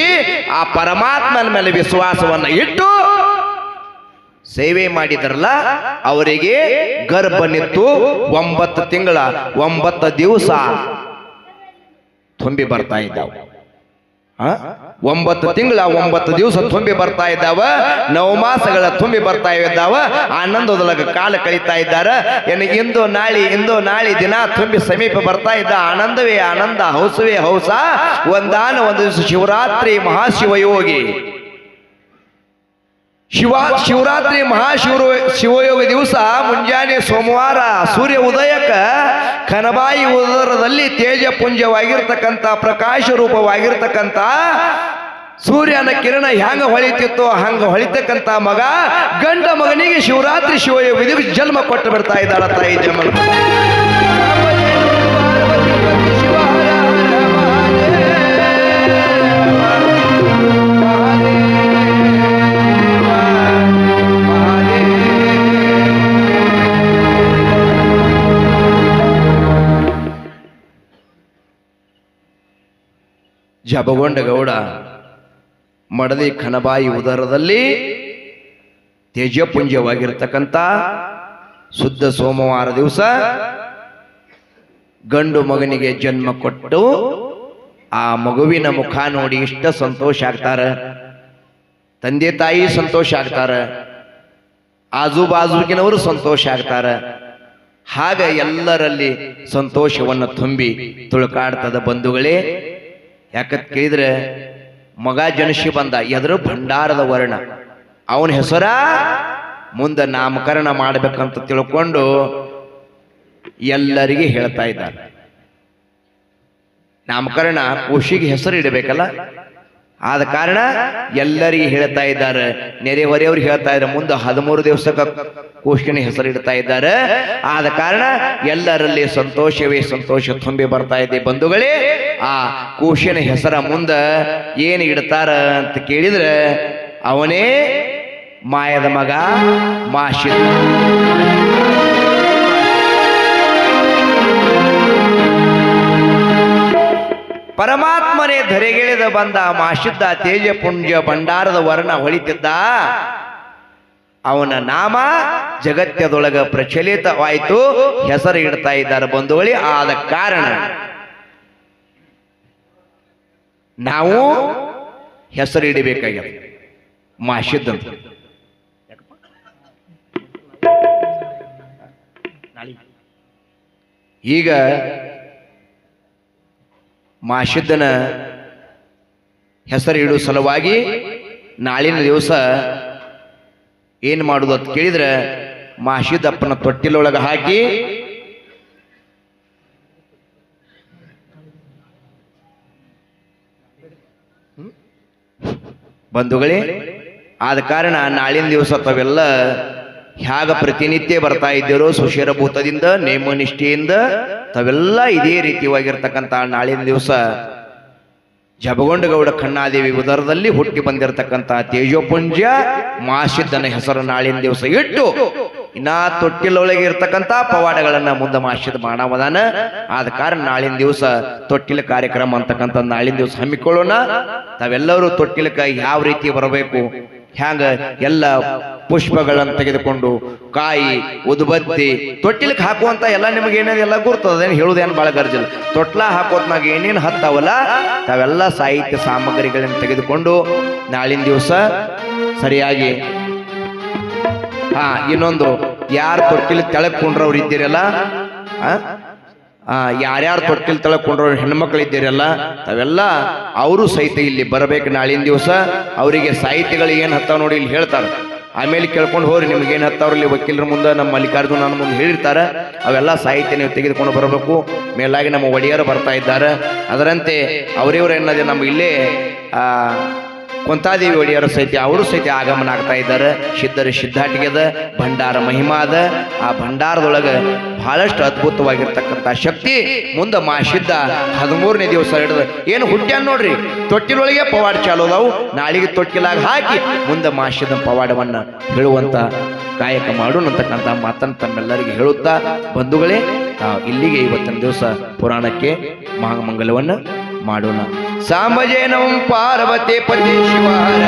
ಆ ಪರಮಾತ್ಮನ ಮೇಲೆ ವಿಶ್ವಾಸವನ್ನ ಇಟ್ಟು ಸೇವೆ ಮಾಡಿದ್ರಲ್ಲ, ಅವರಿಗೆ ಗರ್ಭ ನಿತ್ತು 9 ತಿಂಗಳ 9 ದಿವಸ ತುಂಬಿ ಬರ್ತಾ ಇದ್ದಾವ. 9 ತಿಂಗಳ 9 ದಿವಸ ತುಂಬಿ ಬರ್ತಾ ಇದ್ದಾವ. 9 ಮಾಸಗಳ ತುಂಬಿ ಬರ್ತಾ ಇದ್ದಾವ. ಆನಂದದೊಳಗ ಕಾಲ ಕಳೀತಾ ಇದ್ದಾರೆ. ಇಂದು ನಾಳಿ ದಿನ ತುಂಬಿ ಸಮೀಪ ಬರ್ತಾ ಇದ್ದ ಆನಂದವೇ ಆನಂದ, ಹೌಸವೇ ಹೌಸ. ಒಂದು ದಿವಸ ಶಿವರಾತ್ರಿ ಮಹಾಶಿವಯೋಗಿ ಶಿವರಾತ್ರಿ ಶಿವಯೋಗ ದಿವಸ ಮುಂಜಾನೆ ಸೋಮವಾರ ಸೂರ್ಯ ಉದಯಕ ಕನಬಾಯಿ ಉದರದಲ್ಲಿ ತೇಜಪುಂಜವಾಗಿರ್ತಕ್ಕಂಥ ಪ್ರಕಾಶ ರೂಪವಾಗಿರ್ತಕ್ಕಂಥ ಸೂರ್ಯನ ಕಿರಣ ಹ್ಯಾಂಗ ಹೊಳಿತಿತ್ತೋ ಹಂಗ ಹೊಳಿತಕ್ಕಂಥ ಮಗ, ಗಂಡ ಮಗನಿಗೆ ಶಿವರಾತ್ರಿ ಶಿವಯೋಗ ದಿವಸ ಜನ್ಮ ಕೊಟ್ಟು ಬಿಡ್ತಾ ಇದ್ದಾಳ ತಾಯಿ ಜನ್ಮ. ಜಬಗೊಂಡ ಗೌಡ ಮಡದಿ ಖನಬಾಯಿ ಉದರದಲ್ಲಿ ತೇಜಪುಂಜವಾಗಿರ್ತಕ್ಕಂಥ ಶುದ್ಧ ಸೋಮವಾರ ದಿವಸ ಗಂಡು ಮಗನಿಗೆ ಜನ್ಮ ಕೊಟ್ಟು ಆ ಮಗುವಿನ ಮುಖ ನೋಡಿ ಇಷ್ಟ ಸಂತೋಷ ಆಗ್ತಾರ. ತಂದೆ ತಾಯಿ ಸಂತೋಷ ಆಗ್ತಾರ, ಆಜು ಬಾಜುಗಿನವರು ಸಂತೋಷ ಆಗ್ತಾರ. ಹಾಗ ಎಲ್ಲರಲ್ಲಿ ಸಂತೋಷವನ್ನು ತುಂಬಿ ತುಳುಕಾಡ್ತದ ಬಂಧುಗಳೇ. ಯಾಕತ್ ಕೇಳಿದ್ರೆ ಮಗ ಜನಿಸಿ ಬಂದ, ಎದುರು ಭಂಡಾರದ ವರ್ಣ, ಅವನ ಹೆಸರ ಮುಂದೆ ನಾಮಕರಣ ಮಾಡಬೇಕಂತ ತಿಳ್ಕೊಂಡು ಎಲ್ಲರಿಗೆ ಹೇಳ್ತಾ ಇದ್ದಾರೆ. ನಾಮಕರಣ ಖುಷಿಗೆ ಹೆಸರು ಇಡಬೇಕಲ್ಲ, ಆದ ಕಾರಣ ಎಲ್ಲರಿಗೆ ಹೇಳ್ತಾ ಇದ್ದಾರೆ. ನೆರೆಹೊರೆಯವ್ರಿಗೆ ಹೇಳ್ತಾ ಇದ್ದಾರೆ. ಮುಂದೆ 13 ದಿವಸಕ್ಕೆ ಕೂಶಿನ ಹೆಸರು ಇಡ್ತಾ ಇದ್ದಾರೆ. ಆದ ಕಾರಣ ಎಲ್ಲರಲ್ಲಿ ಸಂತೋಷವೇ ಸಂತೋಷ ತುಂಬಿ ಬರ್ತಾ ಇದೆ ಬಂಧುಗಳೇ. ಆ ಕೂಶಿನ ಹೆಸರ ಮುಂದೆ ಏನು ಇಡ್ತಾರ ಅಂತ ಕೇಳಿದ್ರೆ ಅವನೇ ಮಾಯದ ಮಗ ಮಾಶಿದ. ಪರಮಾತ್ಮನೇ ಧರೆಗಿಳಿದ ಬಂದ ಮಾಶಿದ್ದ ತೇಜಪುಂಜ ಭಂಡಾರದ ವರ್ಣ ಹೊಳಿತಿದ್ದ. ಅವನ ನಾಮ ಜಗತ್ಯದೊಳಗ ಪ್ರಚಲಿತವಾಯಿತು, ಹೆಸರು ಇಡ್ತಾ ಇದ್ದಾರೆ ಬಂಧುಗಳೇ. ಆದ ಕಾರಣ ನಾವು ಹೆಸರು ಇಡಬೇಕಾಗ್ಯದ ಮಾಶಿದ್ ಅಂತ. ಈಗ ಮಾಶಿದ್ದನ ಹೆಸರು ಇಡುವ ಸಲುವಾಗಿ ನಾಳಿನ ದಿವಸ ಏನು ಮಾಡುದು ಅಂತ ಕೇಳಿದ್ರೆ, ಮಾಶಿದಪ್ಪನ ತೊಟ್ಟಿಲೊಳಗೆ ಹಾಕಿ ಬಂಧುಗಳೇ. ಆದ ಕಾರಣ ನಾಳಿನ ದಿವಸ ತಾವೆಲ್ಲ ಹ್ಯಾಗ ಪ್ರತಿನಿತ್ಯ ಬರ್ತಾ ಇದ್ದೀರೋ ಸುಶಿರಭೂತದಿಂದ ನೇಮನಿಷ್ಠೆಯಿಂದ ತಾವೆಲ್ಲ ಇದೇ ರೀತಿಯಾಗಿರ್ತಕ್ಕಂಥ ನಾಳಿನ ದಿವಸ ಜಬಗೊಂಡಗೌಡ ಖಣ್ಣಾದೇವಿ ಉದರದಲ್ಲಿ ಹುಟ್ಟಿ ಬಂದಿರತಕ್ಕಂಥ ತೇಜೋಪುಂಜ ಮಾಸಿದ್ದನ ಹೆಸರು ನಾಳಿನ ದಿವಸ ಇಟ್ಟು ಇನ್ನ ತೊಟ್ಟಿಲೊಳಗೆ ಇರ್ತಕ್ಕಂಥ ಪವಾಡಗಳನ್ನ ಮುಂದೆ ಮಾಸಿದ ಮಾಡವದಾನ. ಆದ ಕಾರಣ ನಾಳಿನ ದಿವಸ ತೊಟ್ಟಿಲ ಕಾರ್ಯಕ್ರಮ ಅಂತಕ್ಕಂಥ ನಾಳಿನ ದಿವಸ ಹಮ್ಮಿಕೊಳ್ಳೋಣ. ತಾವೆಲ್ಲರೂ ತೊಟ್ಟಿಲಕ್ಕೆ ಯಾವ ರೀತಿ ಬರಬೇಕು, ಹ್ಯಾಂಗ ಎಲ್ಲ ಪುಷ್ಪಗಳನ್ನು ತೆಗೆದುಕೊಂಡು ಕಾಯಿ ಉದುಬತ್ತಿ ತೊಟ್ಟಿಲಕ್ಕೆ ಹಾಕುವಂತ ಎಲ್ಲ ನಿಮಗೆ ಏನೇನೆಲ್ಲ ಗುರ್ತದೇನು ಹೇಳುವುದೇನು ಭಾಳ ಗರ್ಜಿಲ್ಲ. ತೊಟ್ಲ ಹಾಕೋತ್ನಾಗ ಏನೇನು ಹತ್ತಾವಲ್ಲ ತಾವೆಲ್ಲ ಸಾಹಿತ್ಯ ಸಾಮಗ್ರಿಗಳನ್ನು ತೆಗೆದುಕೊಂಡು ನಾಳಿನ ದಿವಸ ಸರಿಯಾಗಿ ಇನ್ನೊಂದು ಯಾರು ತೊಟ್ಟಿಲ್ ತೆಳಕ್ ಕುಂಡ್ರವ್ರು ಇದ್ದೀರಲ್ಲ, ಯಾರ್ಯಾರು ತೊಟ್ಟಿಲ್ ತೆಳಕ್ ಕುಂಡ್ರವ್ರು ಹೆಣ್ಮಕ್ಳು ಇದ್ದೀರಲ್ಲ ತಾವೆಲ್ಲ ಅವರು ಸಹಿತ ಇಲ್ಲಿ ಬರಬೇಕು ನಾಳಿನ ದಿವಸ. ಅವರಿಗೆ ಸಾಹಿತ್ಯಗಳು ಏನು ಹತ್ತಾವ ನೋಡಿ ಇಲ್ಲಿ ಹೇಳ್ತಾರೆ. ಆಮೇಲೆ ಕೇಳ್ಕೊಂಡು ಹೋಗ್ರಿ ನಿಮ್ಗೇನು ಹತ್ತವ್ರಲ್ಲಿ ವಕೀಲರ ಮುಂದೆ ನಮ್ಮ ಮಲ್ಲಿಕಾರ್ಜುನ ನನ್ನ ಮುಂದೆ ಹೇಳಿರ್ತಾರೆ. ಅವೆಲ್ಲ ಸಾಹಿತ್ಯ ನೀವು ತೆಗೆದುಕೊಂಡು ಬರಬೇಕು. ಮೇಲಾಗಿ ನಮ್ಮ ಒಡೆಯರು ಬರ್ತಾ ಇದ್ದಾರೆ. ಅದರಂತೆ ಅವರಿವರು ಏನದೆ ನಮ್ಮ ಇಲ್ಲೇ ಕೊಂತಾದೇವಿ ಒಡೆಯರು ಸಹಿತ ಅವರು ಸಹಿತ ಆಗಮನ ಆಗ್ತಾ ಇದ್ದಾರೆ. ಸಿದ್ಧರು ಸಿದ್ಧಾಟಿಗೆದ ಭಂಡಾರ ಮಹಿಮಾ ಅದ. ಆ ಭಂಡಾರದೊಳಗೆ ಬಹಳಷ್ಟು ಅದ್ಭುತವಾಗಿರ್ತಕ್ಕಂಥ ಶಕ್ತಿ ಮುಂದೆ ಮಾಸಿದ್ದ 13ನೇ ದಿವಸ ಹಿಡಿದು ಏನು ಹುಟ್ಟ್ಯಾನ ನೋಡ್ರಿ. ತೊಟ್ಟಿಲೊಳಗೆ ಪವಾಡ ಚಾಲು ಅದಾವು. ನಾಳಿಗೆ ತೊಟ್ಟಿಲಾಗ ಹಾಕಿ ಮುಂದೆ ಮಾಸಿದ ಪವಾಡವನ್ನ ಹೇಳುವಂತ ಕಾಯಕ ಮಾಡೋಣ ಅಂತಕ್ಕಂಥ ಮಾತನ್ನು ತಮ್ಮೆಲ್ಲರಿಗೆ ಹೇಳುತ್ತಾ ಬಂಧುಗಳೇ, ಇಲ್ಲಿಗೆ ಇವತ್ತಿನ ದಿವಸ ಪುರಾಣಕ್ಕೆ ಮಹಾಮಂಗಲವನ್ನು ಮಾಡೋಣ. ಸಾಂಬಜೇನಂ ಪಾರ್ವತಿ ಪತಿ ಶಿವಾರ